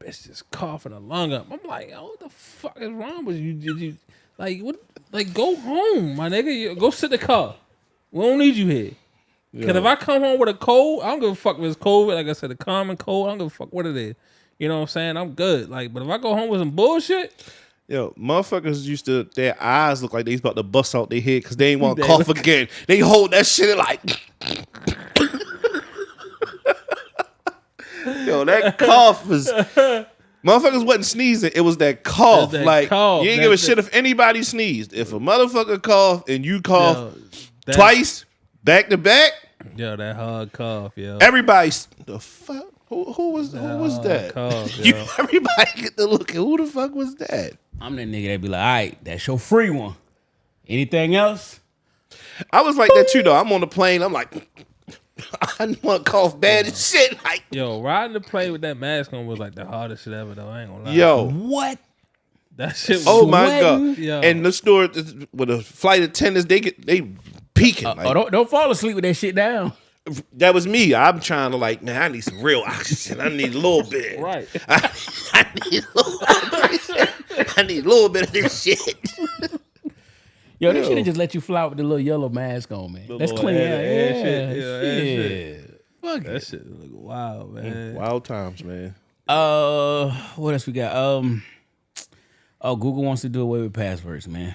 Bitch just coughing a lung up. I'm like, yo, what the fuck is wrong with you? Did you like what? Like, go home, my nigga. Go sit in the car. We don't need you here. Because if I come home with a cold, I don't give a fuck if it's COVID. Like I said, a common cold, I don't give a fuck what it is. You know what I'm saying? I'm good. Like, but if I go home with some bullshit, Yo, motherfuckers used to, their eyes look like they was about to bust out their head because they ain't want to cough again. They hold that shit like. Yo, that cough was. Motherfuckers wasn't sneezing. It was that cough. That like, cough. you ain't give a shit if anybody sneezed. If a motherfucker cough and you cough twice, back to back. Yo, that hard cough, yo. Everybody's. The fuck? Who was that? Cough, You, yo. everybody get to look at who the fuck was that? I'm that nigga that be like, all right, that's your free one. Anything else? I was like that too, though. I'm on the plane. I'm like, I want to cough bad as shit. Like, Yo, riding the plane with that mask on was like the hardest shit ever, though. I ain't gonna lie. yo. What? That shit was Oh my Sweating. god! Yo. And the store with the flight attendants, they peeking. Like, Don't fall asleep with that shit down. that was me. I'm trying to like, man, I need some real oxygen. I need a little bit. Right. I need a little. I need a little bit of this shit. Yo, they should have just let you fly with the little yellow mask on, man. That's little clean. ass shit. Yeah, Yeah, ass shit. Fuck That it. shit look wild, man. Wild times, man. What else we got? Oh, Google wants to do away with passwords, man.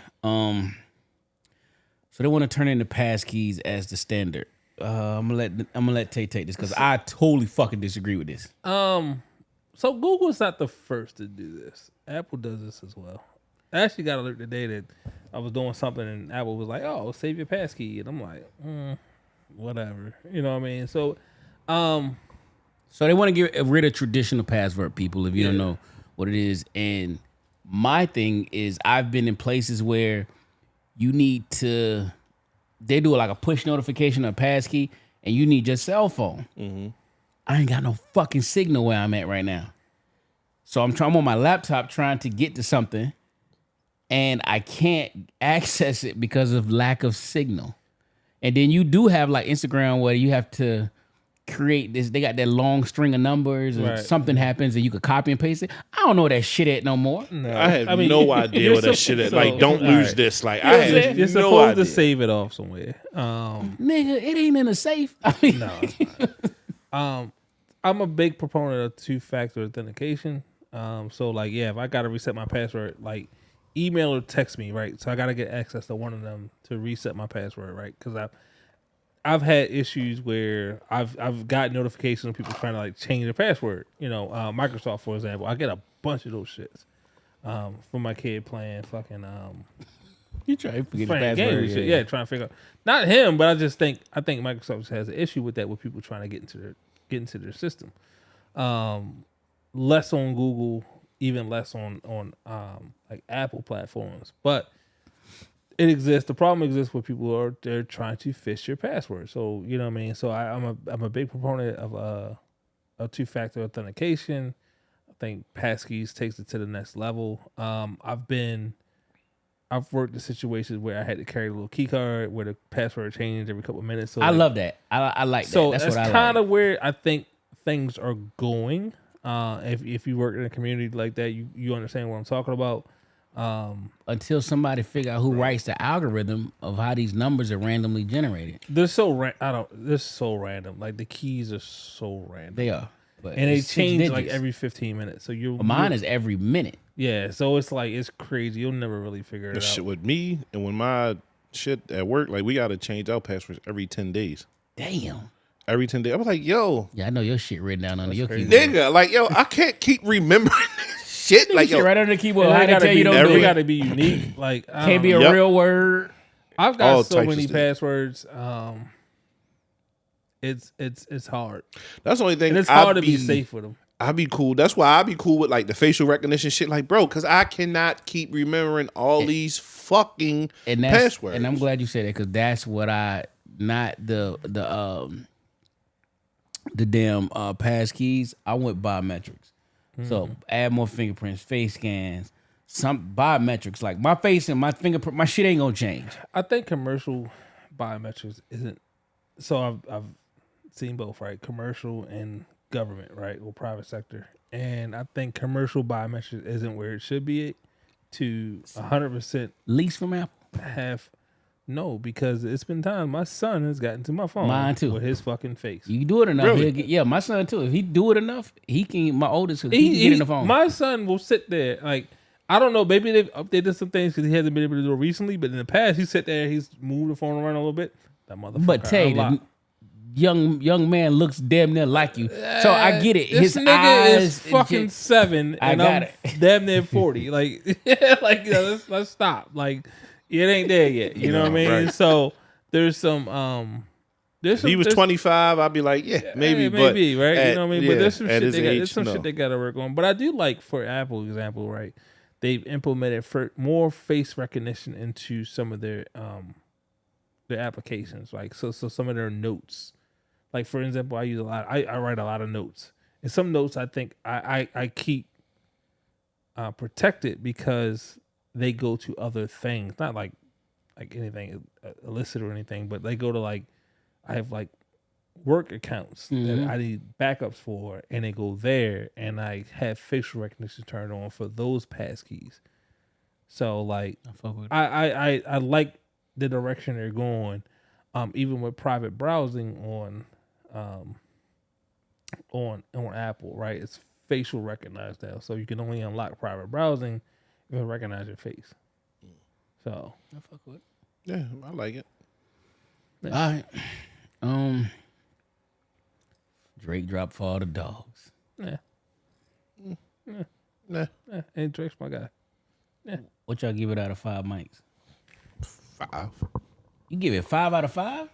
So they want to turn in the passkeys as the standard. I'm gonna let Tay take this because I totally fucking disagree with this. So Google's not the first to do this. Apple does this as well. I actually got alert today that I was doing something and Apple was like, "Oh, save your passkey," and I'm like, whatever. You know what I mean? So, So they want to get rid of traditional password, people, if you don't know what it is. And my thing is, I've been in places where you need to, they do like a push notification of passkey, and you need your cell phone. I ain't got no fucking signal where I'm at right now. So I'm on my laptop trying to get to something, and I can't access it because of lack of signal. And then you do have like Instagram where you have to create this. They got that long string of numbers, and Right. something happens, and you could copy and paste it. I don't know where that shit at no more. no. I have mean, no idea you're what that shit is. so- Like, don't all lose right. this. Like, You I know what I'm have saying? You're no supposed idea. to save it off somewhere. Nigga, it ain't in a safe. I mean, No, it's not. I'm a big proponent of two-factor authentication. So like, yeah, if I gotta reset my password, like email or text me, right? So I gotta get access to one of them to reset my password, right? Because I've had issues where I've got notifications of people trying to like change their password. You know, Microsoft, for example, I get a bunch of those shits from my kid playing fucking you try to forget the playing games password. and shit. Yeah, trying to figure out not him, but I think Microsoft has an issue with that, with people trying to get into their system. Less on Google, even less on like Apple platforms, but it exists. The problem exists with people they're trying to fish your password. So you know what I mean. So I'm a big proponent of two-factor authentication. I think passkeys takes it to the next level. I've worked in situations where I had to carry a little key card where the password changed every couple of minutes. So I love that. I like that. so That's that's what I kind like. of where I think things are going. If you work in a community like that, you understand what I'm talking about. Until somebody figure out who writes the algorithm of how these numbers are randomly generated. They're so random. Like the keys are so random. They are. But And they it's 6 change like digits. every 15 minutes. So Mine is every minute. yeah. So it's like it's crazy. You'll never really figure it That out. shit with me and when my shit at work, like we gotta change our passwords every 10 days. Damn. Every 10 days. I was like, yo, Yeah, I know your shit written down under your crazy. keyboard. nigga, like, yo, I can't keep remembering this shit. Like, Shit yo, right under the keyboard. And How they they gotta tell be, you don't they do gotta it. be unique. Like I Can't be don't a know. Yep. real word. I've got all so types many of stuff. passwords. It's hard, that's the only thing. and it's hard to be safe with them. I'd be cool. That's why I'd be cool with like the facial recognition shit. Like, bro, because I cannot keep remembering all these fucking And that's passwords. and I'm glad you said that because that's what I not the damn pass keys. I went biometrics. So add more fingerprints, face scans, some biometrics. Like my face and my fingerprint, my shit ain't gonna change. I think commercial biometrics isn't. So I've seen both, right? Commercial and government, right? Or private sector. And I think commercial biometrics isn't where it should be to 100% Lease from Apple. have. No, because it's been times my son has gotten to my phone Mine too. with his fucking face. You do it enough, Really? he'll get, yeah, my son too. If he do it enough, he can. My oldest, he can get in the phone. My son will sit there like, I don't know. Maybe they've updated some things because he hasn't been able to do it recently. But in the past, he sit there, he's moved the phone around a little bit. That motherfucker. But Tay, the young man looks damn near like you, so I get it. This His nigga eyes is fucking 7, and got I'm damn near 40. Like, like let's stop. Like, it ain't there yet. You know what I mean? Right. So there's some. If he was 25, I'd be like, yeah, maybe, but maybe, right? You know what I mean? But there's some at shit his they got. age, There's some no. shit they got to work on. But I do like, for Apple example, right? They've implemented more face recognition into some of their applications. Like so some of their notes. Like for example, I use a lot. I write a lot of notes, and some notes I think I keep protected because they go to other things. Not like anything illicit or anything, but they go to like. I have like work accounts that I need backups for, and they go there, and I have facial recognition turned on for those passkeys. So like, I like the direction they're going, even with private browsing on Apple, right? It's facial recognized now, so you can only unlock private browsing if it recognize your face. So I fuck with it. Yeah, I like it. All right. Drake dropped for all the dogs. yeah, Nah, and Drake's my guy. What y'all give it out of 5 mics? 5. You give it 5 out of 5?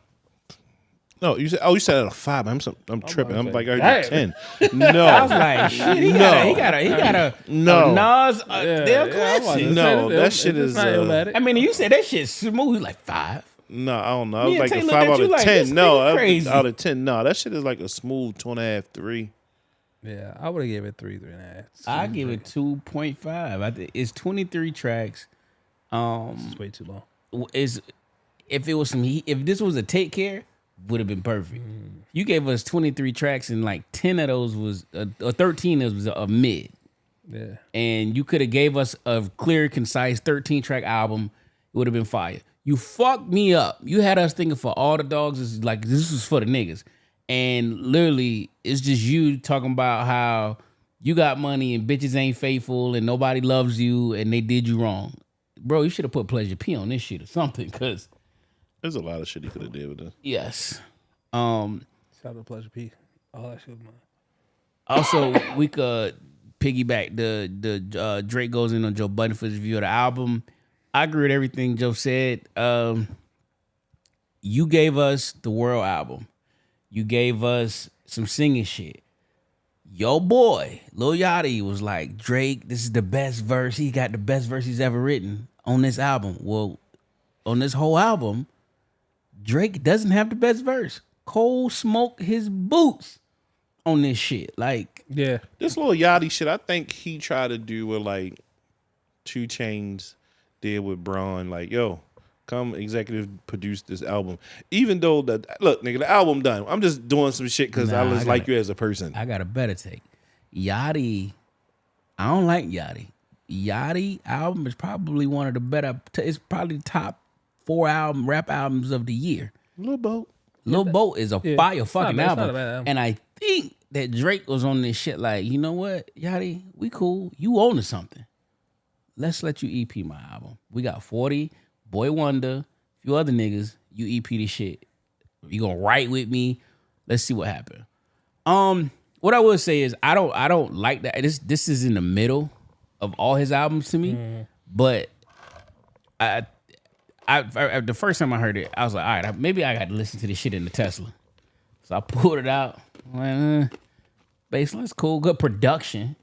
No, you said out of 5. I'm tripping. I'm like, are you damn. 10? No, I was like, shit, he got a No. Nas Dale I'm Classic. about to No, say, that it's shit is, not Illmatic. I mean, you said that shit smooth. Like 5. no, I don't know. I Me was and like Tay a looked 5 at out you of like, 10. this No, nigga crazy. out of 10. No, that shit is like a smooth 2.5, 3. Yeah, I would have gave it 3.5. I give it 2.5. I think it's 23 tracks. It's way too long. Is if it was if this was a Take Care, would have been perfect. You gave us 23 tracks and like 10 of those was or 13 of those was a mid. Yeah, And you could have gave us a clear, concise 13 track album. It would have been fire. You fucked me up. You had us thinking for all the dogs is like this was for the niggas. And literally, it's just you talking about how you got money and bitches ain't faithful and nobody loves you and they did you wrong. Bro, you should have put Pleasure P on this shit or something, because There's a lot of shit he could have did with this. yes. shout out to Pleasure P. All that shit was mine. Also, we could piggyback the Drake goes in on Joe Budden for his review of the album. I agree with everything Joe said. You gave us the World album. You gave us some singing shit. Yo boy, Lil Yachty was like, Drake, this is the best verse. He got the best verse he's ever written on this album. Well, on this whole album, Drake doesn't have the best verse. Cole smoked his boots on this shit. Like, Yeah, This little Yachty shit, I think he tried to do what like 2 Chainz did with Braun. Like, yo, come executive produce this album. Even though look, nigga, the album done. I'm just doing some shit because Nah, I I just like you as a person. I got a better take. Yachty, I don't like Yachty. Yachty album is probably one of the better. It's probably the top 4 rap albums of the year. Lil Boat. Lil Boat is a fire fucking bad. It's not album. a bad album. And I think that Drake was on this shit like, you know what, Yachty, we cool. You own to something. Let's let you EP my album. We got 40, Boy Wonder, a few other niggas. You EP this shit. You gonna write with me? Let's see what happens. What I will say is I don't like that. This is in the middle of all his albums to me, but I the first time I heard it, I was like, all right, maybe I got to listen to this shit in the Tesla. So I pulled it out. Bassline's cool, good production.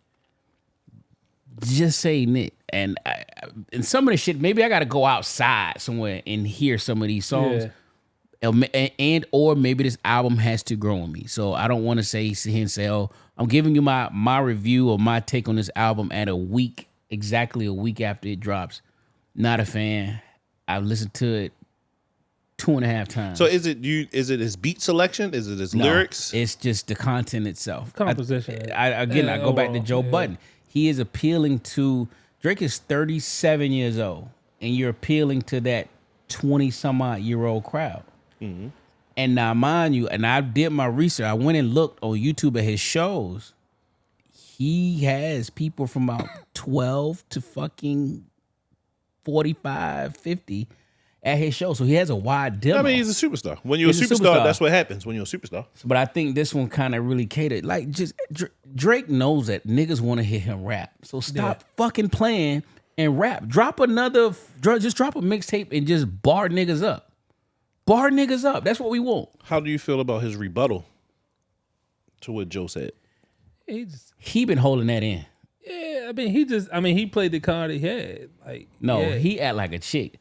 Just saying it, and some of the shit, maybe I got to go outside somewhere and hear some of these songs. And or maybe this album has to grow on me. So I don't want to sit here and say, oh, I'm giving you my review or my take on this album at exactly a week after it drops. Not a fan. I've listened to it 2.5 times. So is it his beat selection? Is it his No, lyrics? it's just the content itself. Composition. I go back to Joe Budden. He is appealing to Drake is 37 years old, and you're appealing to that 20-some-odd-year-old crowd. Mm-hmm. And now, mind you, and I did my research. I went and looked on YouTube at his shows. He has people from about 12 to fucking 45, 50 at his show. So he has a wide demo. I mean, he's a superstar. When you're a superstar, that's what happens when you're a superstar. But I think this one kind of really catered. Like, just Drake knows that niggas want to hear him rap. So stop fucking playing and rap. Just drop a mixtape and just bar niggas up. Bar niggas up. That's what we want. How do you feel about his rebuttal to what Joe said? He been holding that in. Yeah, he played the card he had. Like, he act like a chick.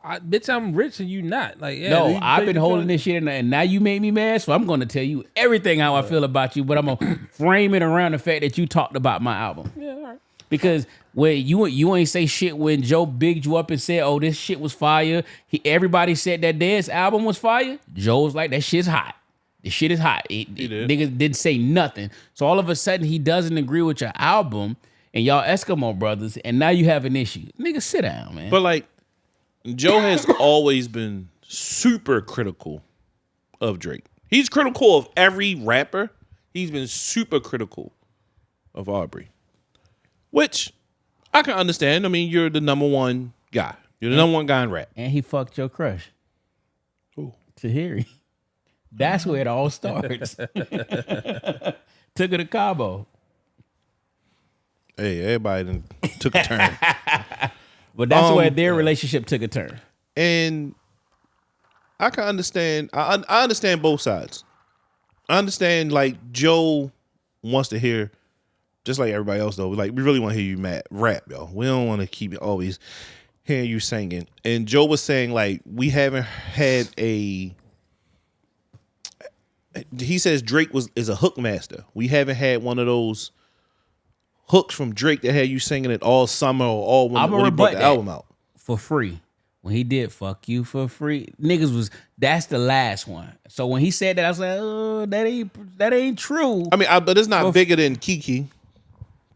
Bitch, I'm rich and you not. Like, I've been holding this shit in, and now you made me mad, so I'm going to tell you everything how I feel about you, but I'm going to frame it around the fact that you talked about my album. Yeah, all right. Because when you ain't say shit when Joe bigged you up and said, "Oh, this shit was fire." Everybody said that dance album was fire. Joe was like, "That shit's hot. This shit is hot." Niggas didn't say nothing. So all of a sudden he doesn't agree with your album, and y'all Eskimo brothers, and now you have an issue. Nigga, sit down, man. But like, Joe has always been super critical of Drake. He's critical of every rapper. He's been super critical of Aubrey, which I can understand. I mean, you're the number one guy. You're the number one guy in rap. And he fucked your crush. Who? Tahiri. That's where it all starts. Took her to Cabo. Hey, everybody done took a turn. But that's where their relationship took a turn. And I can understand. I understand both sides. I understand, like, Joe wants to hear, just like everybody else, though. Like, we really want to hear you rap, yo. We don't want to keep always hearing you singing. And Joe was saying, like, we haven't had a. He says Drake is a hook master. We haven't had one of those hooks from Drake that had you singing it all summer or all when he brought the album out for free. When he did "Fuck You for Free," that's the last one. So when he said that, I was like, "Oh, that ain't true." I mean, but it's not bigger than Kiki.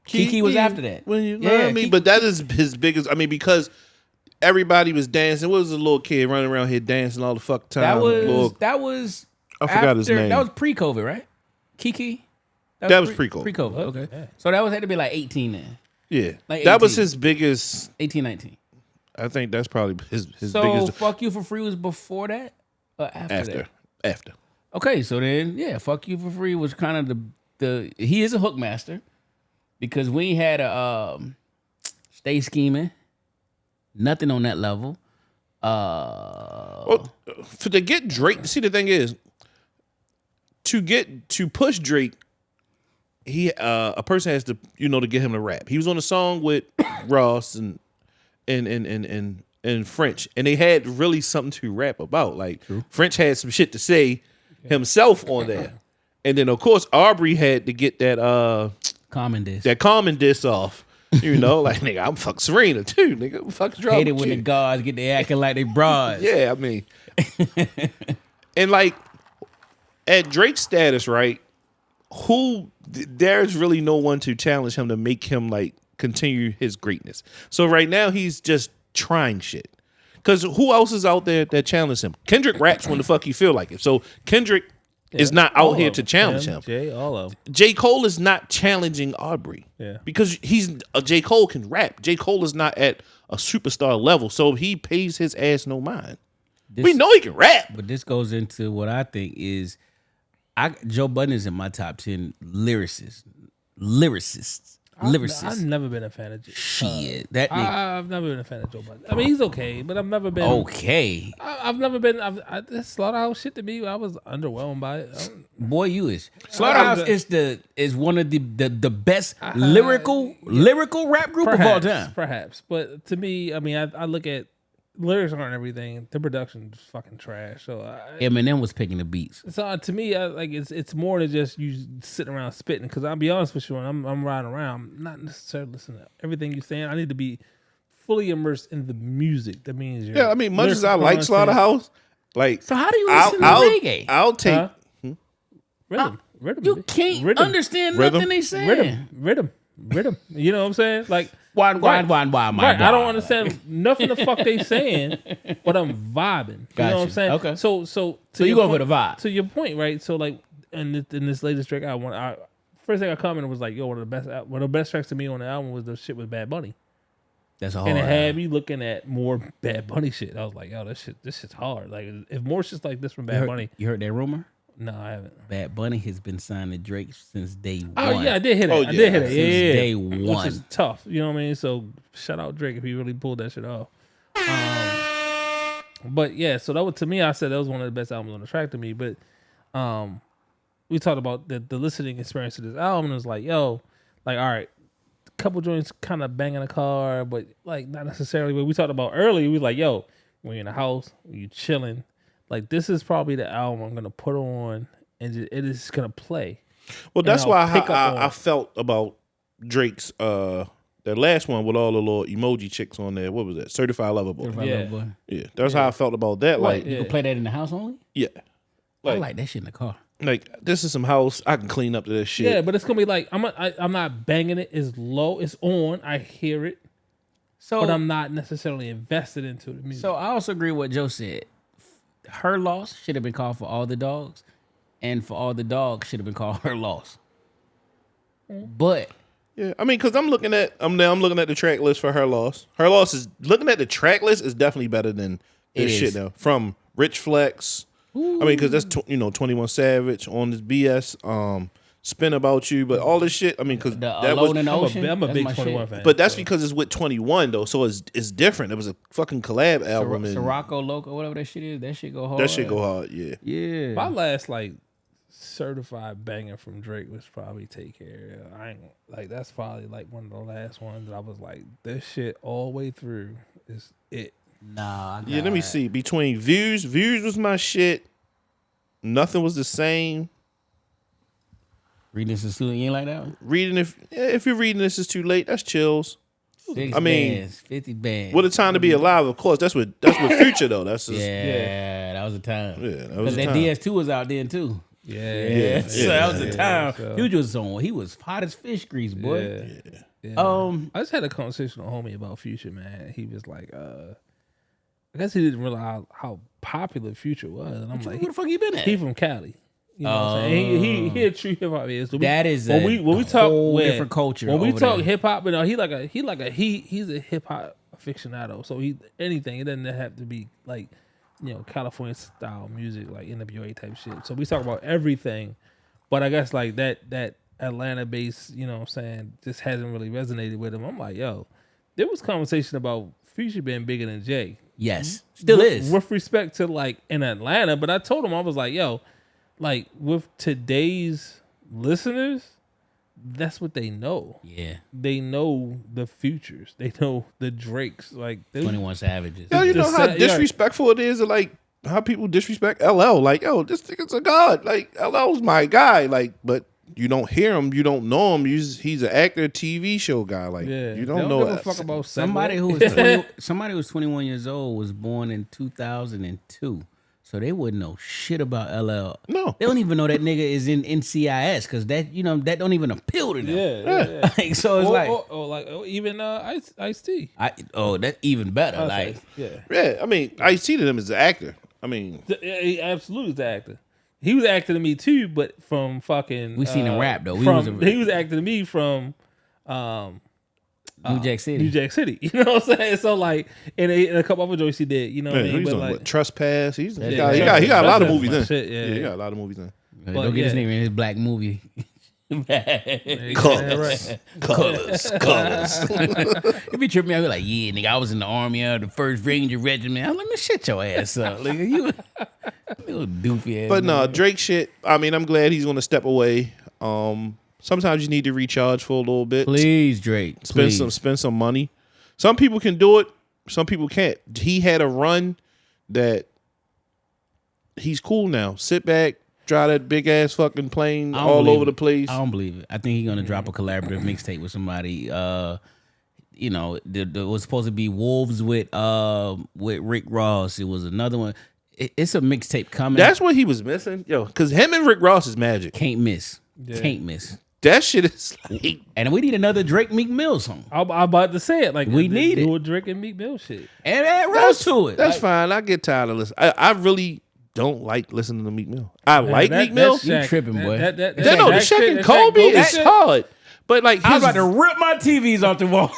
Kiki was after that. When you know what I mean? But that is his biggest. I mean, because everybody was dancing. What was the little kid running around here dancing all the fuck time? That was. I forgot his name. That was pre-COVID, right? Kiki. That was pre-COVID. Pre-COVID. Okay. Yeah. So that had to be like 18 then. Yeah. Like that was his biggest. 18, 19. I think that's probably his biggest. So "Fuck You for Free" was before that or after that? After. Okay, so then "Fuck You for Free" was kind of the he is a hook master because we had a Stay Scheming, nothing on that level. Well, to get Drake, see the thing is, to push Drake, a person has to to get him to rap. He was on a song with Ross and French, and they had really something to rap about. Like, French had some shit to say himself on there, and then of course Aubrey had to get that common diss off. Like, nigga, I'm fuck Serena too, nigga. I'm fucking drunk. Hate it when the guards get to acting like they broads. Yeah, I mean, and like at Drake's status, right? There's really no one to challenge him to make him like continue his greatness. So right now he's just trying shit. Because who else is out there that challenges him? Kendrick raps when the fuck he feel like it. So Kendrick is not out here to challenge him. J. Cole is not challenging Aubrey. Yeah. Because J. Cole can rap. J. Cole is not at a superstar level. So he pays his ass no mind. We know he can rap. But this goes into what I think is Joe Budden is in my top 10 lyricists. I've never been a fan of Joe. Shit, that nigga. I've never been a fan of Joe Budden. I mean, he's okay, but I've never been okay. I've never been. That Slaughterhouse shit to me, I was underwhelmed by it. Boy, you is Slaughterhouse is one of the best lyrical rap group of all time. Perhaps, but to me, I mean, I look at lyrics aren't everything. The production's fucking trash. So Eminem was picking the beats. So to me, it's more than just you sitting around spitting. Because I'll be honest with you, when I'm riding around, I'm not necessarily listening to everything you're saying. I need to be fully immersed in the music. That means I mean, much as I like Slaughterhouse, Like, So how do you listen to reggae? I'll take Huh? Rhythm. You can't understand Rhythm. nothing they saying. Rhythm. You know what I'm saying? Like, Why, right. my I don't understand nothing the fuck they saying, but I'm vibing. You know what I'm Gotcha. saying? Okay. So you your go for point- the vibe. To your point, right? So like, in this latest track, first thing I commented was like, yo, one of the best tracks to me on the album was the shit with Bad Bunny, That's a hard. and it had me looking at more Bad Bunny shit. I was like, yo, this shit's hard. Like, if more shit's like this from Bad Bunny, You heard that rumor? no, I haven't. Bad Bunny has been signed to Drake since day one. Oh yeah, I did hit it. Oh, I did hit it. Since Yeah, day which one. is tough. You know what I mean? So shout out Drake if he really pulled that shit off. But yeah, so that was, to me, I said that was one of the best albums on the track to me. But we talked about the listening experience of this album, and it was like, yo, like, all right, a couple joints kind of banging a car, but like not necessarily. But we talked about earlier, we was like, yo, when you're in the house, when you're chilling, like this is probably the album I'm gonna put on, and it is gonna play. Well, And that's I'll why pick up on I it. felt about Drake's that last one with all the little emoji chicks on there. What was that? Certified Lover Boy. Yeah. Boy. Yeah, that's how I felt about that. Right, Like, You can play that in the house only? yeah, I like, like that shit in the car. like this is some house I can clean up to this shit. Yeah, but it's gonna be like I'm not banging it. It's low. It's on. I hear it, So but I'm not necessarily invested into the music. So I also agree with what Joe said. Her loss should have been called For All the Dogs, and For All the Dogs should have been called Her Loss. But Yeah, I mean, because I'm looking at the track list for Her Loss. Her Loss is looking at the track list is definitely better than this It shit is. now. From Rich Flex, I mean, because that's 21 Savage on this BS, Spin About You, but all this shit. I mean, because the that was, Alone in the Ocean, I'm a that's big my 21 shit. fan. but that's because it's with 21 though, so it's different. It was a fucking collab album, and Sirocco Loco, whatever that shit is, that shit go hard. that shit go hard. Yeah, Yeah. My last like certified banger from Drake was probably Take Care. I ain't like that's probably like one of the last ones that I was like, this shit all the way through is it. Nah. yeah. Let me see. Between Views was my shit. Nothing Was the Same. Reading this is student, you ain't like that one? Reading if you're reading This Is Too Late, that's chills. 6 I mean, bands, 50 bands. What a Time to Be Alive, of course. That's what Future though. That's just, yeah, that was a time. Yeah, that was Because a that time. DS2 was out then too. Yeah. So that was a time. so- Future was on. He was hot as fish grease, boy. Yeah. I just had a conversation with a homie about Future, man. He was like, I guess he didn't realize how popular Future was. And I'm like, Where the fuck you been at? he from Cali. You know what I'm saying? He a true hip hop is. So That is when a we talk whole yeah, different culture When we over talk there. hip hop, he's a hip hop aficionado. So anything, it doesn't have to be like, California style music, like NWA type shit. So we talk about everything, but I guess like that Atlanta based, you know what I'm saying, just hasn't really resonated with him. I'm like, yo, there was conversation about Future being bigger than Jay. Yes. Still is. With respect to like in Atlanta, but I told him, I was like, yo, like with today's listeners, that's what they know. Yeah. They know the Futures. They know the Drakes. Like 21 Savages. Yo, you The know how sa- disrespectful it is, like how people disrespect LL. Like, yo, this nigga's a god. Like, LL's my guy. Like, but you don't hear him, you don't know him. He's an actor, TV show guy. Like, yeah, you they don't know give a fuck about Somebody Segway. who was 21 years old was born in 2002. So they wouldn't know shit about LL. No. They don't even know that nigga is in NCIS because that that don't even appeal to them. Yeah. Like, so it's Even Ice-T. That's even better. Like, Yeah, I mean, Ice-T to them is an actor. I mean, He absolutely is the actor. He was acting to me too, but from fucking. We seen him rap, though. He was acting to me from New Jack City. New Jack City. You know what I'm saying? So like, and a couple other joints he did. You know what I man, mean? he's But on like, what, Trespass. He got Trespass. a lot of Trespass movies my in. shit, yeah. He got a lot of movies in. Don't get his yeah. name in his black movie. Colors. If he tripped me, I'd be like, yeah, nigga, I was in the army of the 1st Ranger Regiment. I'm like, man, shut your ass up. Like, you little doofy ass. But no, nigga. Drake shit. I mean, I'm glad he's gonna step away. Sometimes you need to recharge for a little bit. Please, Drake. Please. Spend some money. Some people can do it. Some people can't. He had a run that he's cool now. Sit back, drive that big ass fucking plane I don't all believe over it. the place. I don't believe it. I think he's gonna drop a collaborative mixtape with somebody. There was supposed to be Wolves with Rick Ross. It was another one. it's a mixtape coming. That's what he was missing, yo. Because him and Rick Ross is magic. Can't miss. Yeah. Can't miss. That shit is like, And we need another Drake Meek Mill song. I'm about to say it. Like We need it. do a Drake and Meek Mill shit. And add Rose to it. that's Like, fine. I get tired of listening. I really don't like listening to Meek Mill. I like Meek Mill. You tripping, boy. No, the Shaq and Kobe is hard. But like I was his, about to rip my TVs off the wall.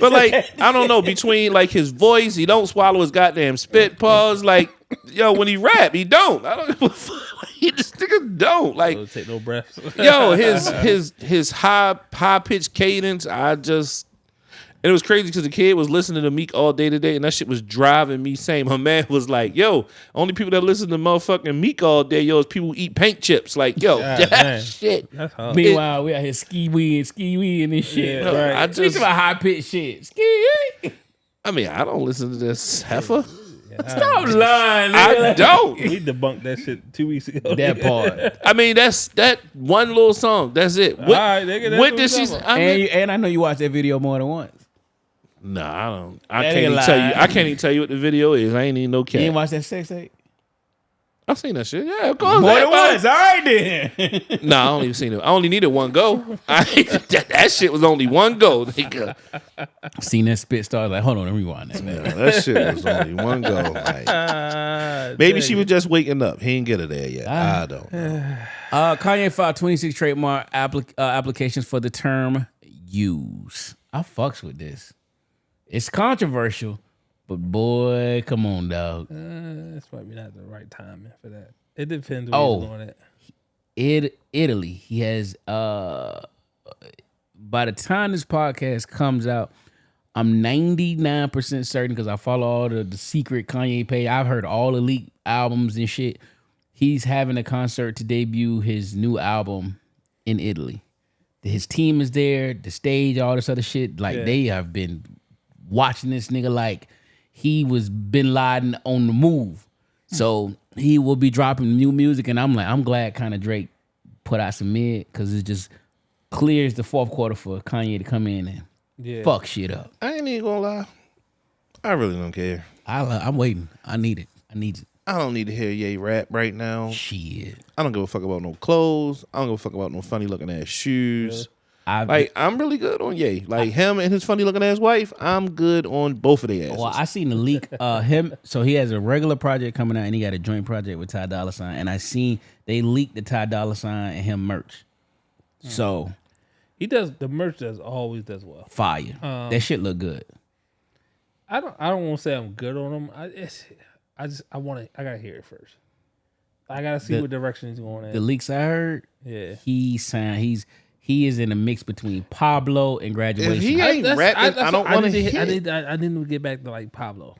but like I don't know, between like his voice, he don't swallow his goddamn spit. Pause. Like yo, when he rap, he don't. I don't give a fuck. He just nigga don't like. Don't take no breaths. Yo, his high pitched cadence. And it was crazy because the kid was listening to Meek all day today, and that shit was driving me insane. My man was like, "Yo, only people that listen to motherfucking Meek all day, yo, is people who eat paint chips." Like, yo, God, that man. shit. That's hard. Meanwhile, we out here ski weed and shit. Yeah, right. I We just, about high pitched shit. Ski. I mean, I don't listen to this heifer. Stop lying. I Nigga. don't. We debunked that shit 2 weeks ago. That part. I mean, that's that one little song. That's it. What, right, nigga, that's what what did we she? talking I mean, And I know you watched that video more than once. nah, I don't. I That can't even nigga tell you. lied. I can't even tell you what the video is. I ain't even no You cat. didn't watch that sex tape? I seen that shit. Yeah, of course. More than everybody- once. All right then. Nah, I don't even seen it. I only needed one go. That shit was only one go, nigga. Seen that spit start like, hold on, rewind that, man. Yeah, that shit was only one go. Like, maybe she was just waking up. He ain't get her there yet. I don't know. Kanye filed 26 trademark applications for the term use. I fucks with this. It's controversial, but boy, come on, dog. This might be not the right timing for that. It depends Oh. where he's doing it. Italy. He has by the time this podcast comes out, I'm 99% certain because I follow all the secret Kanye page. I've heard all the leaked albums and shit. He's having a concert to debut his new album in Italy. His team is there, the stage, all this other shit. Like they have been watching this nigga like he was Bin Laden on the move. So he will be dropping new music, and I'm glad kind of Drake put out some mid because it just clears the fourth quarter for Kanye to come in and fuck shit up. I ain't even gonna lie. I really don't care. I'm waiting. I need it. I don't need to hear Ye rap right now. Shit. I don't give a fuck about no clothes. I don't give a fuck about no funny looking ass shoes. Like, I'm really good on Ye. Like, him and his funny looking ass wife, I'm good on both of their asses. Well, I seen the leak. Him. So he has a regular project coming out, and he got a joint project with Ty Dolla $ign. And I seen they leaked the Ty Dolla $ign and him merch. So He does the merch always does well. fire. That shit look good. I don't want to say I'm good on him. I gotta hear it first. I gotta see what direction he's going in. The leaks I heard. Yeah. He signed. He is in a mix between Pablo and Graduation. If he ain't rapping, I don't want to hear it. I didn't get back to like Pablo.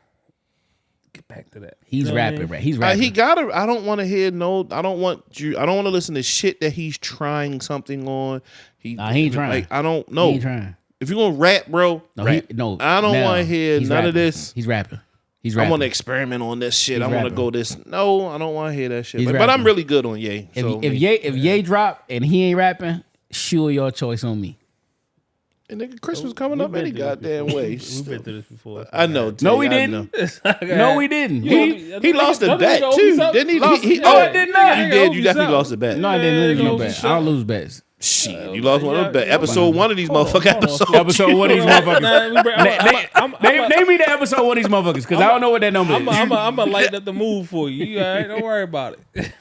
Get back to that. He's You know what I rapping, mean? right? He's rapping. He gotta. I don't want to hear no. I don't want to listen to shit that he's trying something on. He ain't trying. Like, I don't know. He ain't trying. If you're gonna rap, bro, No, rap. I don't want to hear he's none rapping. of this. He's rapping. He's I rapping. want to experiment on this shit. He's I want to rapping. go this. No, I don't want to hear that shit. He's But I'm rapping. really good on Ye. So, If Ye drop and he ain't rapping, sure your choice on me. and nigga, Christmas coming We've up been any through this goddamn before. way. We've been through this before. I know. No, Jay, we I didn't. know. No, we didn't. He lost a bet too, didn't he? Lost- He- No, I did not. You Nigga, did. owe You me definitely something. lost a bet. No, I didn't lose no Yeah, bets. you I don't lose bets. Shit, you lost one of the bet. Yeah, Episode one of these hold on, motherfucking hold on. episodes. Episode one of these motherfuckers. Name me the episode one of these motherfuckers because I don't know what that number is. I'm gonna lighten up the mood for you. You all right? Don't worry about it.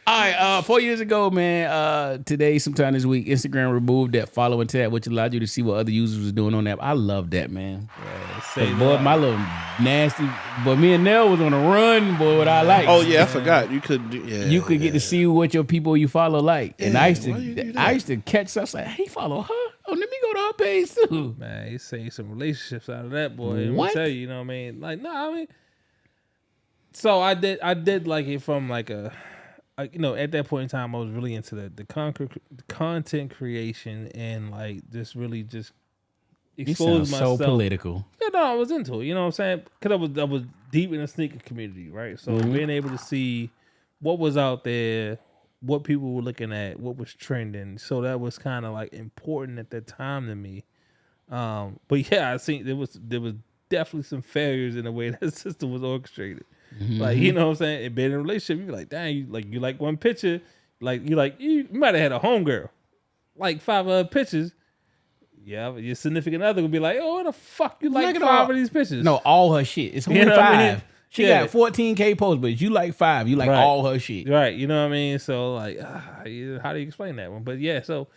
All right, 4 years ago, man, today, sometime this week, Instagram removed that following tab, which allowed you to see what other users was doing on that. I love that, man. Say Boy, my little nasty, but me and Nell was on a run, boy, what I like. Oh yeah, I forgot. You could. You could get to see what your people you follow like. And Yeah, I used why you do to that? I used to catch stuff. I was like, hey, follow her. Oh, let me go to her page too. Man, you saved some relationships out of that, boy. Let me What? tell you, you know what I mean? Like, no, I mean, so I did like it from like at that point in time, I was really into the content creation and like just really just You expose sound myself. so political. Yeah, no, I was into it. You know what I'm saying? Because I was deep in the sneaker community, right? So being able to see what was out there, what people were looking at, what was trending. So that was kind of like important at that time to me. But yeah, I seen there was definitely some failures in the way that system was orchestrated. Like, you know what I'm saying? And being in a relationship, you be like, dang, you like one picture, you might have had a homegirl, like 5 other pictures. Yeah, your significant other would be like, oh, what the fuck you like 5 of these pictures? No, all her shit. It's only You know what 5. I mean? She got 14K posts, but you like 5. You like all her shit. Right, you know what I mean? So, like, how do you explain that one? But yeah, so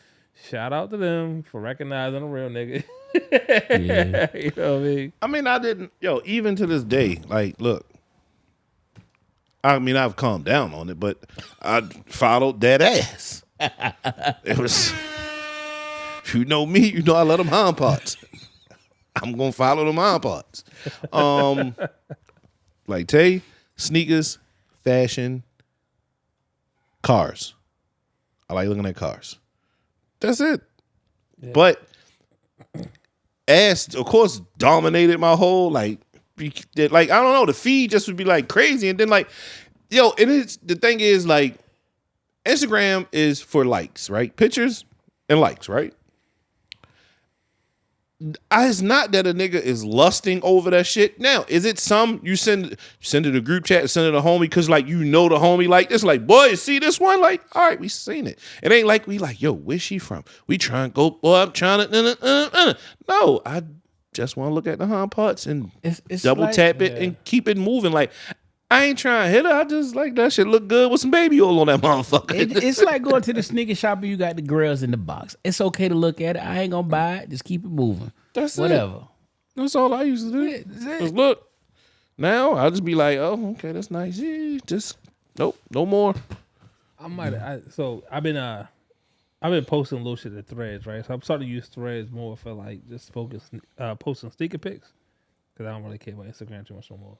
shout out to them for recognizing a real nigga. Yeah. You know what I mean? I mean, I didn't, even to this day, like, look, I mean, I've calmed down on it, but I followed that ass. It was, if you know me, you know I love them hind parts. I'm going to follow them hind parts. Like Tay, sneakers, fashion, cars. I like looking at cars. That's it. Yeah. But ass, of course, dominated my whole, like, I don't know, the feed just would be like crazy. And then like, the thing is like, Instagram is for likes, right? Pictures and likes, right? It's not that a nigga is lusting over that shit. Now, is it some you send it a group chat, send it a homie because like the homie like this, like, boy, you see this one? Like, all right, we seen it. It ain't like we like, yo, where's she from? We trying to go, boy, I'm trying to No, I just want to look at the hind parts and it's double like, tap it and keep it moving. Like, I ain't trying to hit her. I just like that shit look good with some baby oil on that motherfucker. It's like going to the sneaker shop and you got the grills in the box. It's okay to look at it. I ain't gonna buy it. Just keep it moving. That's whatever. It. That's all I used to do. Just look. Now I'll just be like, oh, okay, that's nice. Yeah, just nope, no more. I've been posting little shit in Threads, right? So I'm starting to use Threads more for like just posting sneaker pics because I don't really care about Instagram too much no more.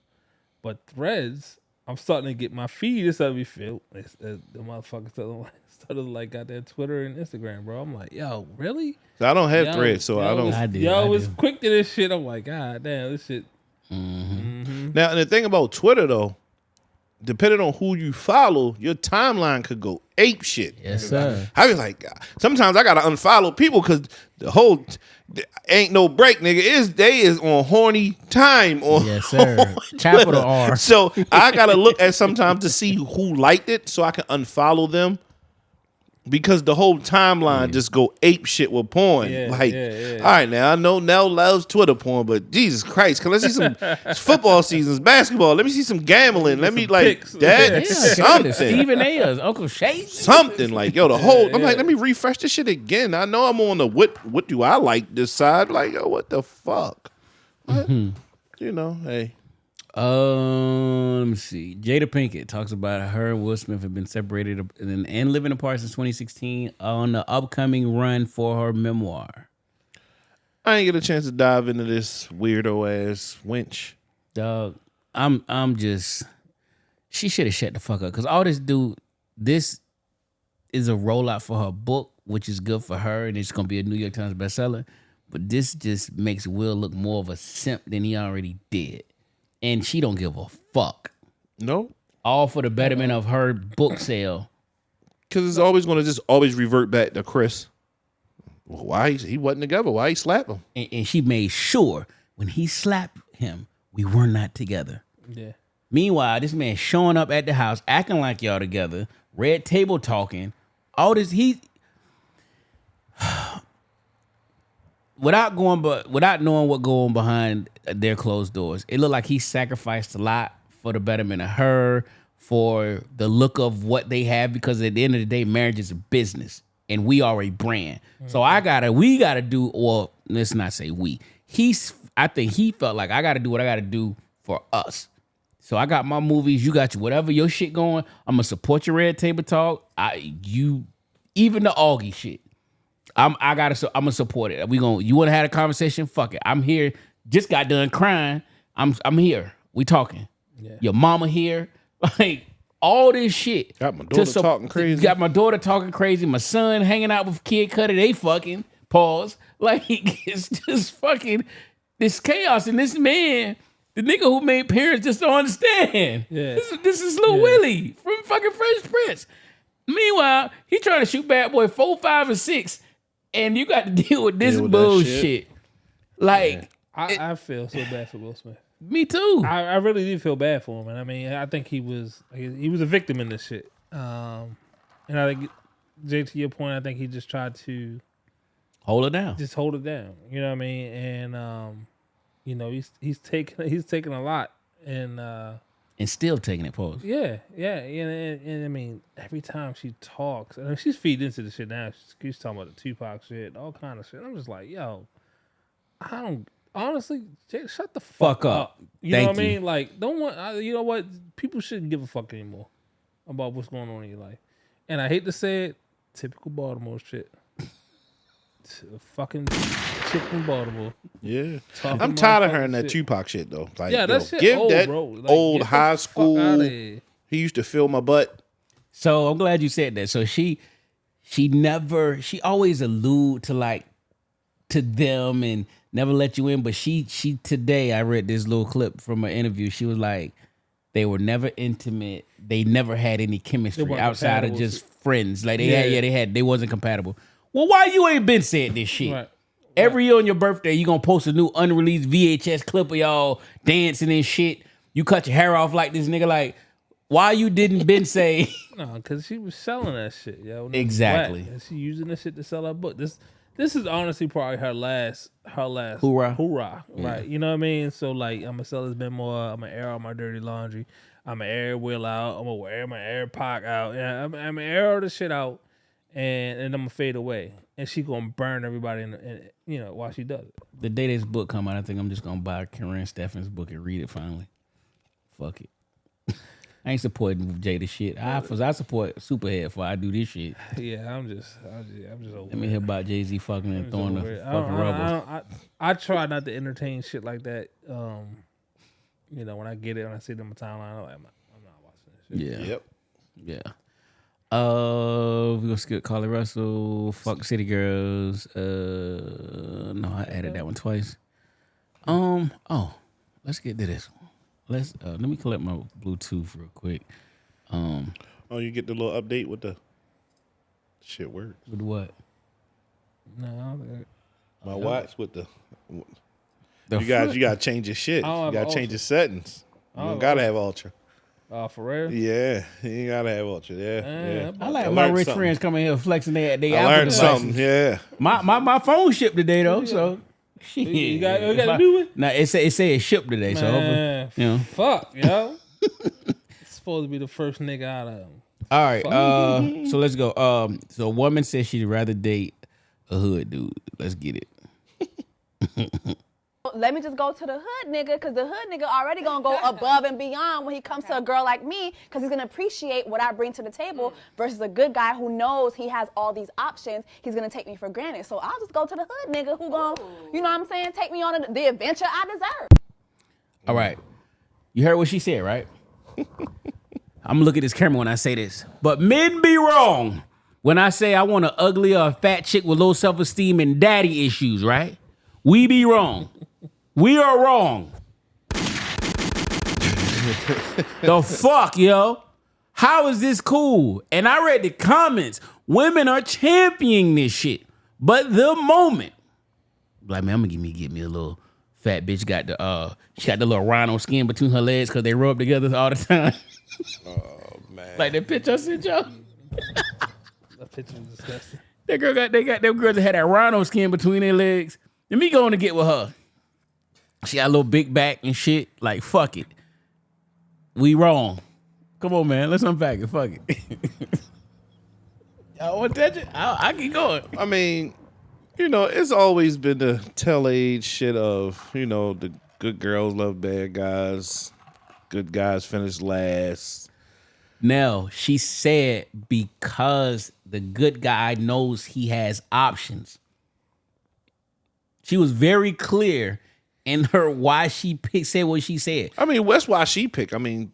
But Threads, I'm starting to get my feed is starting to be filled. The motherfuckers started like got that Twitter and Instagram, bro. I'm like, yo, really? So I don't have Threads, so I don't. I do. Was quick to this shit. I'm like, God damn, this shit. Now, and the thing about Twitter though, depending on who you follow, your timeline could go ape shit. Yes, sir. I be like, sometimes I gotta unfollow people because the whole ain't no break, nigga. They is on horny time. Yes, sir. Capital R. So I gotta look at sometimes to see who liked it so I can unfollow them. Because the whole timeline just go ape shit with porn. All right, now I know Nell loves Twitter porn, but Jesus Christ, let's see some football seasons, basketball. Let me see some gambling. Let me like picks. That's something. Stephen Ayers, Uncle Shay. Something like the whole. I'm like, let me refresh this shit again. I know I'm on the what do I like this side? Like, yo, what the fuck? But, hey. Let me see. Jada Pinkett talks about her and Will Smith have been separated and living apart since 2016 on the upcoming run for her memoir. I ain't get a chance to dive into this weirdo ass wench. Dog, I'm just. She should have shut the fuck up because all this is a rollout for her book, which is good for her, and it's gonna be a New York Times bestseller. But this just makes Will look more of a simp than he already did. And she don't give a fuck. No. All for the betterment of her book sale. Because it's always going to just always revert back to Chris. Well, why he wasn't together? Why he slapped him? And she made sure when he slapped him, we were not together. Yeah. Meanwhile, this man showing up at the house, acting like y'all together, red table talking, all this, without knowing what going on behind their closed doors, it looked like he sacrificed a lot for the betterment of her, for the look of what they have, because at the end of the day, marriage is a business and we are a brand. Mm-hmm. So we gotta do, or let's not say we. I think he felt like I gotta do what I gotta do for us. So I got my movies, you got whatever your shit going. I'm gonna support your red table talk. Even the Augie shit. I'm gonna support it. You wanna have a conversation? Fuck it. I'm here. Just got done crying. I'm here. We talking. Yeah. Your mama here. Like all this shit. Got my daughter talking crazy. Got my daughter talking crazy. My son hanging out with Kid Cudi. They fucking pause. Like it's just fucking this chaos. And this man, the nigga who made Parents, just don't understand. Yeah. This is Lil Willie from fucking Fresh Prince. Meanwhile, he trying to shoot Bad Boy 4, 5, and 6. And you got to deal with this bullshit. Like, I feel so bad for Will Smith. Me too. I really do feel bad for him, and I mean, I think he was a victim in this shit. And I think, Jay, to your point, I think he just tried to hold it down. just hold it down. You know what I mean? And he's taken a lot, and still taking it, pause. yeah, and I mean, every time she talks, and she's feeding into the shit now. She's talking about the Tupac shit, all kind of shit. I'm just like, yo, I don't. Honestly, Jay, shut the fuck up. You know what I mean? Like, don't want. You know what? People shouldn't give a fuck anymore about what's going on in your life. And I hate to say it, typical Baltimore shit. Fucking chick from Baltimore. Yeah, I'm tired of her and that Tupac shit though. Like, yeah, that shit give old, that bro. Like, old high school. He used to fill my butt. So I'm glad you said that. So she always allude to them and never let you in. But she today, I read this little clip from an interview. She was like, they were never intimate. They never had any chemistry outside of just friends. Like they wasn't compatible. Well, why you ain't been said this shit? Right. Every year on your birthday, you gonna post a new unreleased VHS clip of y'all dancing and shit. You cut your hair off like this nigga. Like, why you didn't been say? No, because she was selling that shit, yo. Exactly. And she using this shit to sell her book. This is honestly probably her last hoorah. Yeah. Right? You know what I mean? So like, I'm gonna sell this memoir. I'm gonna air all my dirty laundry. I'm gonna air Will out. I'm gonna air my AirPod out. Yeah, I'm gonna air all this shit out, and I'm gonna fade away. And she gonna burn everybody while she does it. The day this book come out, I think I'm just gonna buy Karen Steffen's book and read it finally. Fuck it. I ain't supporting Jada shit. I support Superhead before I do this shit. Yeah, I'm just over. Let me hear about Jay-Z fucking and throwing the fucking rubber. I try not to entertain shit like that. When I get it, when I see it on my timeline, I'm not watching this shit. Yeah. We're gonna skip Carly Russell. Fuck City Girls. No, I added that one twice. Let's get to this one. Let me collect my Bluetooth real quick. You get the little update with the shit works. With what? No, my watch with the you gotta change your shit. You gotta change your settings. You don't gotta have Ultra. Oh, for real? Yeah, you gotta have Ultra. Yeah. I like my rich friends coming here flexing their I Apple learned devices. something. Yeah. My phone shipped today though, so shit. You got to do it? Nah, it say it shipped today, Man, so fuck, yo. It's supposed to be the first nigga out of them. All right, so let's go. So a woman says she'd rather date a hood dude. Let's get it. Let me just go to the hood nigga, because the hood nigga already gonna go above and beyond when he comes to a girl like me, because he's gonna appreciate what I bring to the table versus a good guy who knows he has all these options. He's gonna take me for granted. So I'll just go to the hood nigga who gonna, you know what I'm saying, take me on the adventure I deserve. All right. You heard what she said, right? I'm gonna look at this camera when I say this. But men be wrong when I say I want an ugly or a fat chick with low self-esteem and daddy issues, right? We be wrong. We are wrong. The fuck, yo? How is this cool? And I read the comments. Women are championing this shit. But the moment, like, man, I'm gonna get me a little fat bitch. She got the little rhino skin between her legs because they rub together all the time. Oh man. Like that picture I sent y'all. That picture is disgusting. They got them girls that had that rhino skin between their legs. Let me go on to get with her. She got a little big back and shit. Like, fuck it. We wrong. Come on, man. Let's unpack it. Fuck it. Y'all want to touch it? I keep going. I mean, it's always been the tell age shit of, the good girls love bad guys. Good guys finish last. No, she said because the good guy knows he has options. She was very clear in her why she said what she said. I mean, that's why she picked. I mean,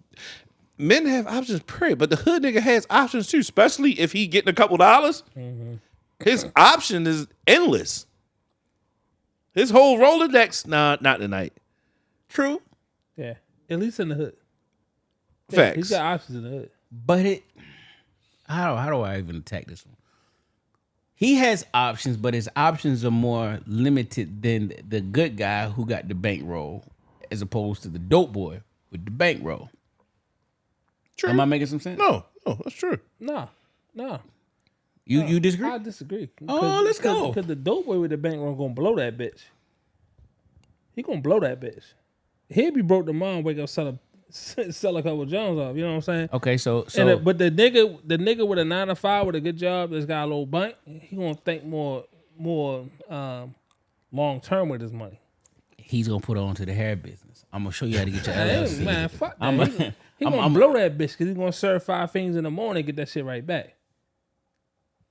men have options, period. But the hood nigga has options too, especially if he getting a couple dollars. Mm-hmm. His option is endless. His whole Rolodex, nah, not tonight. True. Yeah, at least in the hood. Facts. He's got options in the hood. But how do I even attack this one? He has options, but his options are more limited than the good guy who got the bankroll, as opposed to the dope boy with the bankroll. True. Am I making some sense? No, that's true. No. You disagree? I disagree. Oh, let's go. Because the dope boy with the bankroll gonna blow that bitch. He gonna blow that bitch. He'll be broke tomorrow, wake up, sell a couple Jones off. You know what I'm saying? Okay, so But the nigga with a 9 to 5 with a good job that's got a little bank, he gonna think more long term with his money. he's gonna put on to the hair business. I'm gonna show you how to get your LLC. Man, fuck that. He gonna blow that bitch because he's gonna serve 5 fiends in the morning and get that shit right back.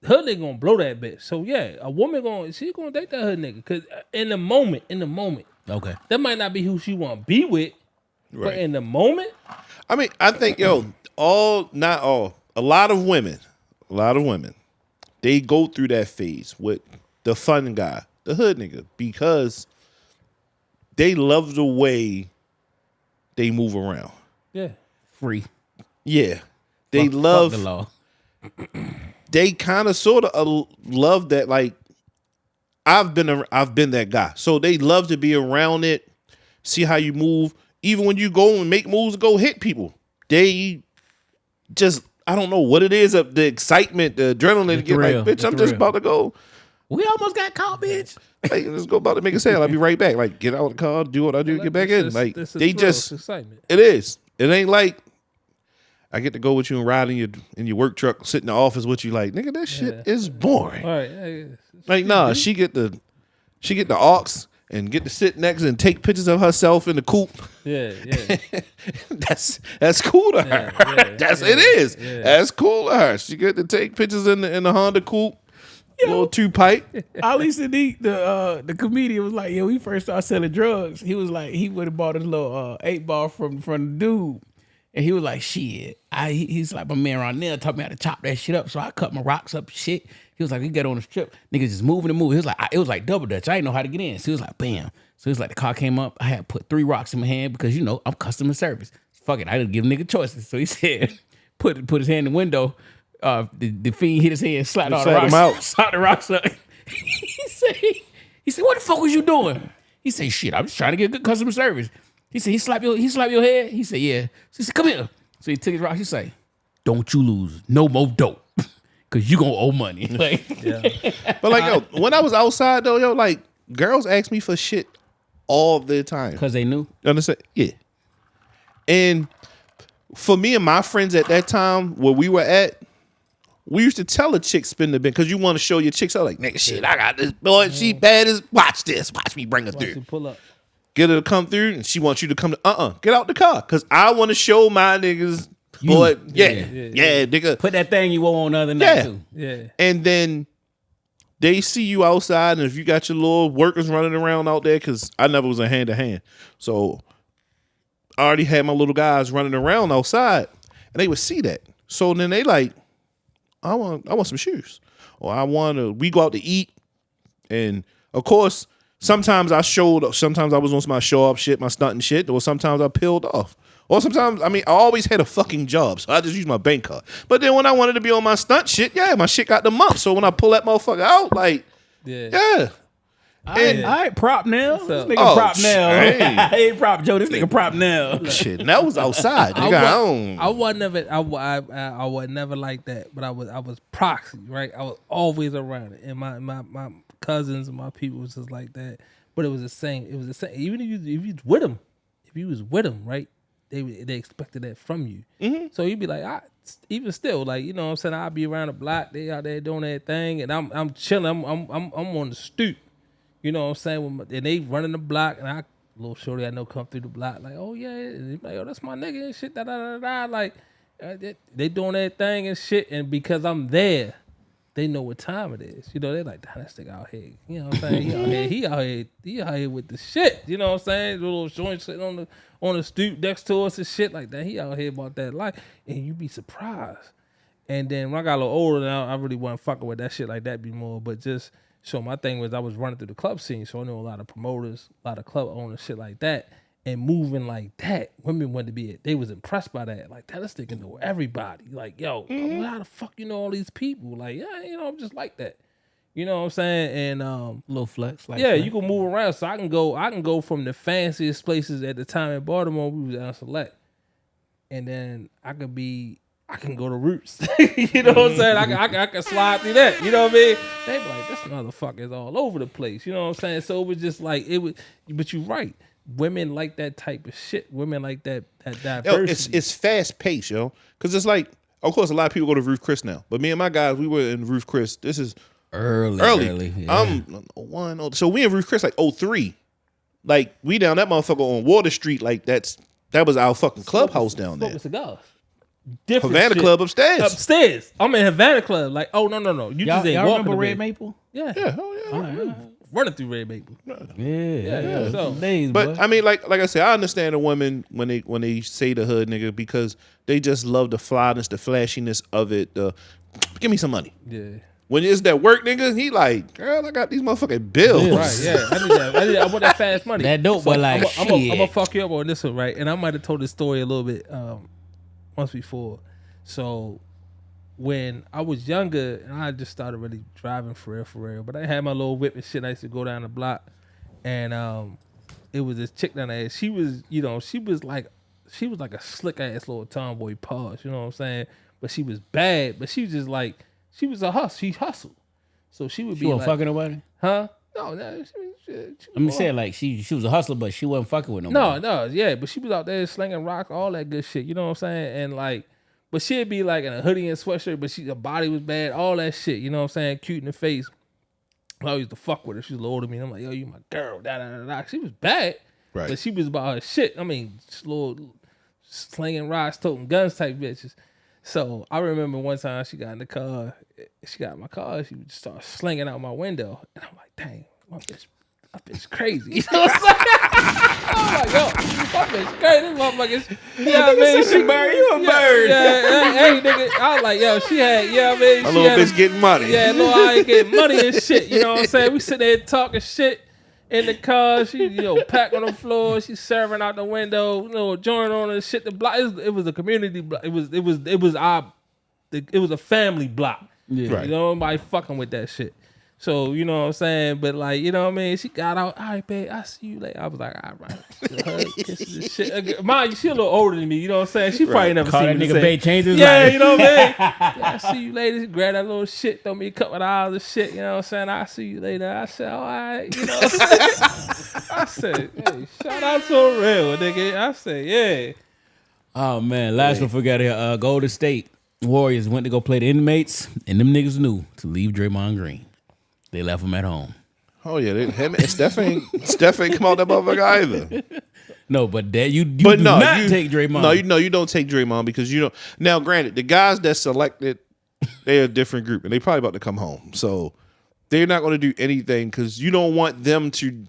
Hood nigga gonna blow that bitch. So yeah, a woman she gonna date that hood nigga because in the moment, Okay. that might not be who she want to be with, but in the moment, I mean, I think not all, a lot of women, they go through that phase with the fun guy, the hood nigga, because they love the way they move around. yeah. Free. Yeah, they love Fuck the law. They kind of sort of love that. Like I've been that guy, so they love to be around it, see how you move. Even when you go and make moves, go hit people. They just, I don't know what it is of the excitement, the adrenaline. Get like, bitch, I'm just about to go. We almost got caught, bitch. Like, let's go about to make a sale. I'll be right back. Like, get out of the car, do what I do, get back in. Like, they just, excitement. it is. It ain't like I get to go with you and ride in your work truck, sit in the office with you. Like, nigga, that shit is boring. All right. Like, nah, she get the aux and get to sit next and take pictures of herself in the coupe. Yeah. That's cool to her. It is. Yeah. That's cool to her. She get to take pictures in the Honda coupe, little 2-pipe. Ali Sadiq, the comedian, was like, we first started selling drugs. He was like, he would have bought his little 8-ball from the dude. And he was like, shit. He's like, my man around there taught me how to chop that shit up. So I cut my rocks up shit. He was like, we get on the strip. Niggas just moving and moving. He was like, it was like double dutch. I didn't know how to get in. So he was like, bam. So he was like, the car came up. I had put 3 rocks in my hand because, I'm customer service. Fuck it. I didn't give nigga choices. So he said, put his hand in the window. The fiend hit his hand, slapped all the rocks out. Slapped the rocks up. He said, what the fuck was you doing? He said, shit, I'm just trying to get good customer service. He said, he slapped your head? He said, yeah. So he said, come here. So he took his rocks. He said, don't you lose no more dope. Cause you gonna owe money. Like, But like, when I was outside though, like girls ask me for shit all the time. Cause they knew. You understand? Yeah. And for me and my friends at that time where we were at, we used to tell a chick spin the bin because you want to show your chicks out like, nigga, shit, I got this boy, she bad as, watch this, watch me bring her through. Pull up. Get her to come through, and she wants you to come to, get out the car because I want to show my niggas. Boy, yeah, nigga. Put that thing you wore on the other night too. Yeah. And then they see you outside, and if you got your little workers running around out there, because I never was a hand to hand, so I already had my little guys running around outside, and they would see that. So then they like, I want some shoes, or we go out to eat, and of course, sometimes I was on my show up shit, my stunting shit, or sometimes I peeled off. Or sometimes, I always had a fucking job, so I just used my bank card. But then when I wanted to be on my stunt shit, my shit got the mump. So when I pull that motherfucker out, like, yeah. All right, prop now. This nigga prop now. I ain't prop Joe. This nigga prop now. Shit, and that was outside. Nigga, I was never like that, but I was proxy, right? I was always around it, and my cousins and my people was just like that. But it was the same. Even if you was with them, right? They expected that from you. Mm-hmm. So you'd be like, even still, like, you know what I'm saying? I'll be around the block, they out there doing their thing, and I'm chilling, I'm on the stoop. You know what I'm saying? And they running the block, and little shorty I know come through the block, like, oh yeah, and like, oh, that's my nigga and shit, like, they doing their thing and shit, and because I'm there, they know what time it is. You know, they're like, damn, that nigga out here. You know what I'm saying? He out here with the shit. You know what I'm saying? The little joint sitting on the stoop next to us and shit like that. He out here about that life. And you be surprised. And then when I got a little older now, I really wasn't fucking with that shit like that anymore. But just, so my thing was I was running through the club scene. So I knew a lot of promoters, a lot of club owners, shit like that. And moving like that, women wanted to be it. They was impressed by that. Like, that, this nigga know everybody. Like, yo, how the fuck you know all these people? Like, yeah, you know, I'm just like that. You know what I'm saying? And little flex. Like yeah, flex. you can move around. So I can go from the fanciest places at the time in Baltimore. We was down Select, and then I can go to Roots. You know what I'm saying? I can slide through that. You know what I mean? They be like, this motherfucker is all over the place. You know what I'm saying? So it was just like it was. But you're right. Women like that type of shit. Women like that diversity. It's fast paced, yo. Because it's like, of course, a lot of people go to Ruth Chris now. But me and my guys, we were in Ruth Chris. This is early. Yeah. I'm 01. So we in Ruth Chris like 03. Like we down that motherfucker on Water Street. Like that was our fucking clubhouse down there. Smoking cigars. Different Havana shit. Club upstairs. Upstairs. I'm in Havana Club. Like, oh no. You Y'all, just ain't y'all walking remember the Red way. Maple? Yeah. Yeah, oh yeah. Running through Red Maple. Yeah. So- Days, But boy. I mean, like I said, I understand the women when they say the hood nigga because they just love the flyness, the flashiness of it. Give me some money. Yeah. When it's that work nigga, he like, girl, I got these motherfucking bills. Right, yeah. I need that. I want that fast money. That dope, but like, I'm shit. gonna fuck you up on this one, right? And I might have told this story a little bit once before. So when I was younger and I just started really driving for real, but I had my little whip and shit. I used to go down the block, and it was this chick down there. She was like a slick ass little tomboy pause. You know what I'm saying? But she was bad. But she was just like she was a hustle. She hustled. So she would She be wasn't like, fucking nobody? huh? No. She I'm just saying, like, she was a hustler, but she wasn't fucking with nobody. No, yeah, but she was out there slinging rock, all that good shit. You know what I'm saying? And like, but she'd be like in a hoodie and sweatshirt, but her body was bad, all that shit. You know what I'm saying? Cute in the face. I used to fuck with her. She was a little older than me. I'm like, yo, you my girl. Da. She was bad, Right. but she was about her shit. I mean, slow, slinging rocks, toting guns type bitches. So I remember one time she got in the car. She got in my car. She would start slinging out my window, and I'm like, dang, my bitch crazy. You know what I'm saying? I'm like, yo, my bitch crazy. This motherfucker, you know what I mean? She bird, you a bird. Yeah, hey, nigga. I was like, yo, she had, you know what I mean? A little bitch getting money. Yeah, little I ain't getting money and shit. You know what I'm saying? We sit there talking shit in the car. She, packed on the floor. She's serving out the window. Joint on and shit. The block. It was a community block. It was a family block. Yeah. Right. You know, nobody fucking with that shit. So, you know what I'm saying? But like, you know what I mean? She got out, all right, babe, I see you later. I was like, all right. Hug, kisses and shit. Mind you, she a little older than me, you know what I'm saying? She probably never Call seen that me nigga babe, change his yeah, life. you know what I mean? Yeah, I see you later. She grabbed that little shit, throw me a couple of dollars of shit, you know what I'm saying? I see you later. I said, all right, you know what I'm saying? I said, hey, shout out to a real nigga. I said, yeah. Oh, man. Last one forgot here. Golden State Warriors went to go play the inmates, and them niggas knew to leave Draymond Green. They left him at home. Oh yeah, Steph ain't come out that motherfucker either. No, but that you do not take Draymond. No, you don't take Draymond because you don't. Now, granted, the guys that selected, they're a different group, and they probably about to come home. So they're not going to do anything because you don't want them to.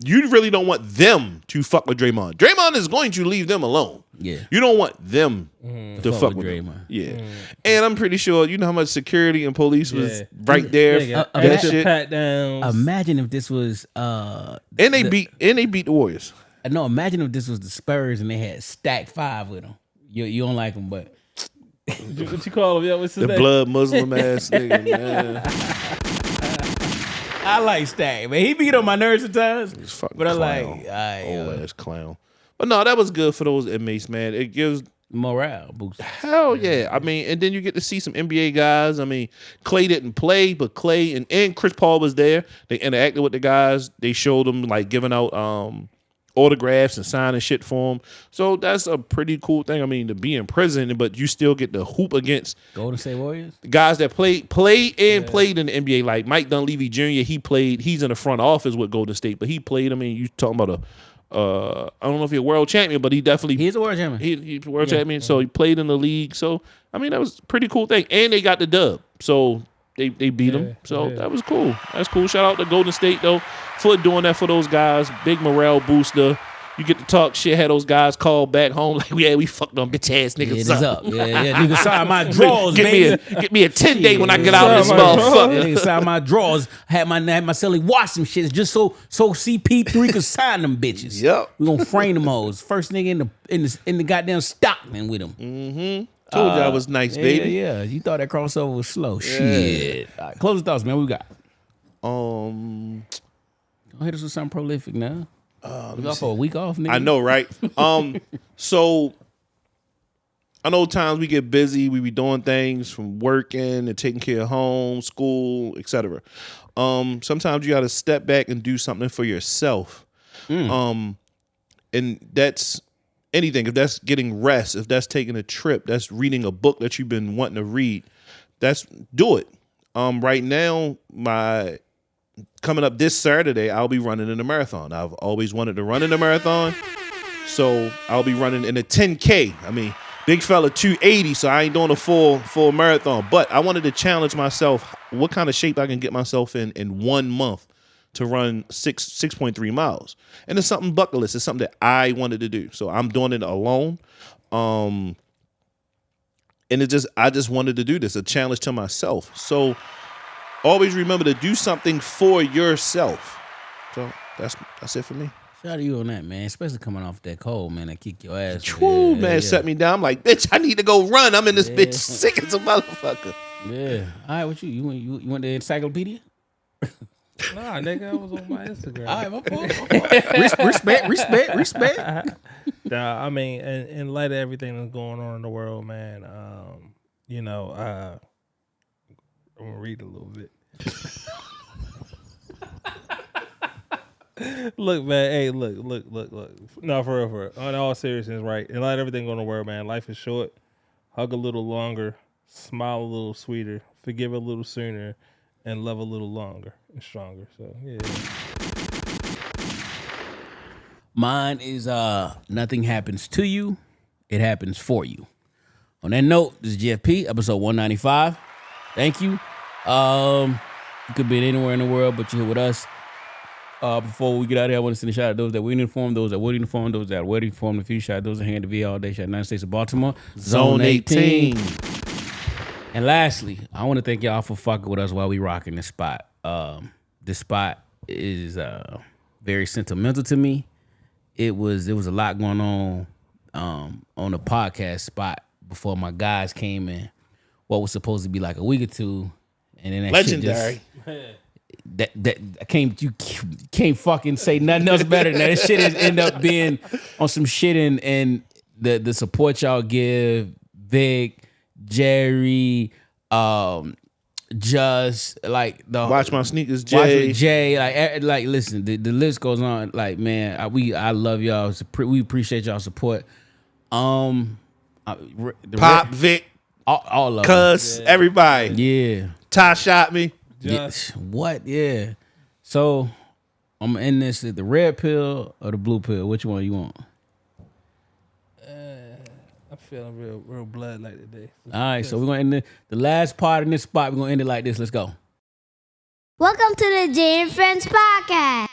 You really don't want them to fuck with Draymond. Draymond is going to leave them alone. Yeah. You don't want them to fuck with Draymond. him. Yeah. And I'm pretty sure you know how much security and police was right there. Nigga, that extra shit. pat downs. Imagine if this was And they beat the Warriors. no. Imagine if this was the Spurs and they had stacked 5 with them. You don't like them, but What you call him? Yo, what's his The name? blood Muslim ass nigga, man. I like Stack. Man, he beat on my nerves at times. He's fucking But I like, clown. all right, Old ass clown. But no, that was good for those inmates, man. It gives morale boost. hell yeah. I mean, and then you get to see some NBA guys. I mean, Clay didn't play, but Clay and Chris Paul was there. They interacted with the guys. They showed them like giving out autographs and signing shit for them. So that's a pretty cool thing. I mean, to be in prison, but you still get to hoop against Golden State Warriors. guys that played in the NBA. Like Mike Dunleavy Jr., he played. He's in the front office with Golden State, but he played. I mean, you talking about I don't know if he's a world champion, but he definitely He's a world champion. he's a world champion. So he played in the league. So I mean, that was a pretty cool thing. And they got the dub. So they beat him. So that was cool. That's cool. Shout out to Golden State though for doing that for those guys. Big morale booster. You get to talk shit, had those guys call back home like, yeah, we fucked them bitch ass niggas It is up. Yeah. Nigga sign my drawers, Get baby. me a 10-day when I get out of this Sign my motherfucker. Nigga sign my drawers. Had my celly wash some shit just so CP3 could sign them bitches. Yep. We gonna frame them hoes. First nigga in the goddamn Stockman with them. Told you I was nice, baby. Yeah. You thought that crossover was slow. Shit. All right, closing thoughts, man. What we got? Go hit us with something prolific now. We got for a week off, nigga. I know, right? So I know times we get busy, we be doing things from working and taking care of home, school, etc. Sometimes you got to step back and do something for yourself. And that's anything. If that's getting rest, if that's taking a trip, that's reading a book that you've been wanting to read, do it. Right now, coming up this Saturday, I'll be running in a marathon. I've always wanted to run in a marathon, so I'll be running in a 10K. I mean, big fella 280, so I ain't doing a full marathon. But I wanted to challenge myself, what kind of shape I can get myself in 1 month to run 6.3 miles. And it's something bucket list. It's something that I wanted to do. So I'm doing it alone. And I just wanted to do this, a challenge to myself. So always remember to do something for yourself. So that's it for me. Shout out to you on that, man. Especially coming off that cold, man. That kick your ass. True, man. Set me down. I'm like, bitch, I need to go run. I'm in this bitch sick as a motherfucker. Yeah. All right, what you went to the encyclopedia? Nah, nigga, I was on my Instagram. All right, my fault. Respect. Nah, I mean, in light of everything that's going on in the world, man, I'm gonna read a little bit. Look, man, hey, look. No, for real. On all seriousness, right? In light of everything going on in the world, man, life is short. Hug a little longer, smile a little sweeter, forgive a little sooner, and love a little longer and stronger. So, yeah. Mine is nothing happens to you, it happens for you. On that note, this is GFP, episode 195. Thank you. You could be anywhere in the world, but you're here with us. Before we get out of here, I want to send a shout out to those that we uniform, those that would uniform, those that were uniformed, the future shout out those that hand the V all day, shout out United States of Baltimore. Zone 18. And lastly, I want to thank y'all for fucking with us while we rocking this spot. This spot is very sentimental to me. There was a lot going on the podcast spot before my guys came in. What was supposed to be like a week or two, and then that Legendary. Shit just, you can't fucking say nothing else better than that. This shit has end up being on some shit, and the support y'all give Vic, Jerry, just like the Watch My Sneakers, Jay. Like listen, the list goes on. Like, man, I love y'all. We appreciate y'all support. Pop, Vic, all of Cuz, everybody. Yeah. Ty shot me. What? Yeah. So I'm in this, the red pill or the blue pill? Which one you want? I'm feeling real blood like today. All right, so we're going to end the last part in this spot. We're going to end it like this. Let's go. Welcome to the Jay and Friends Podcast.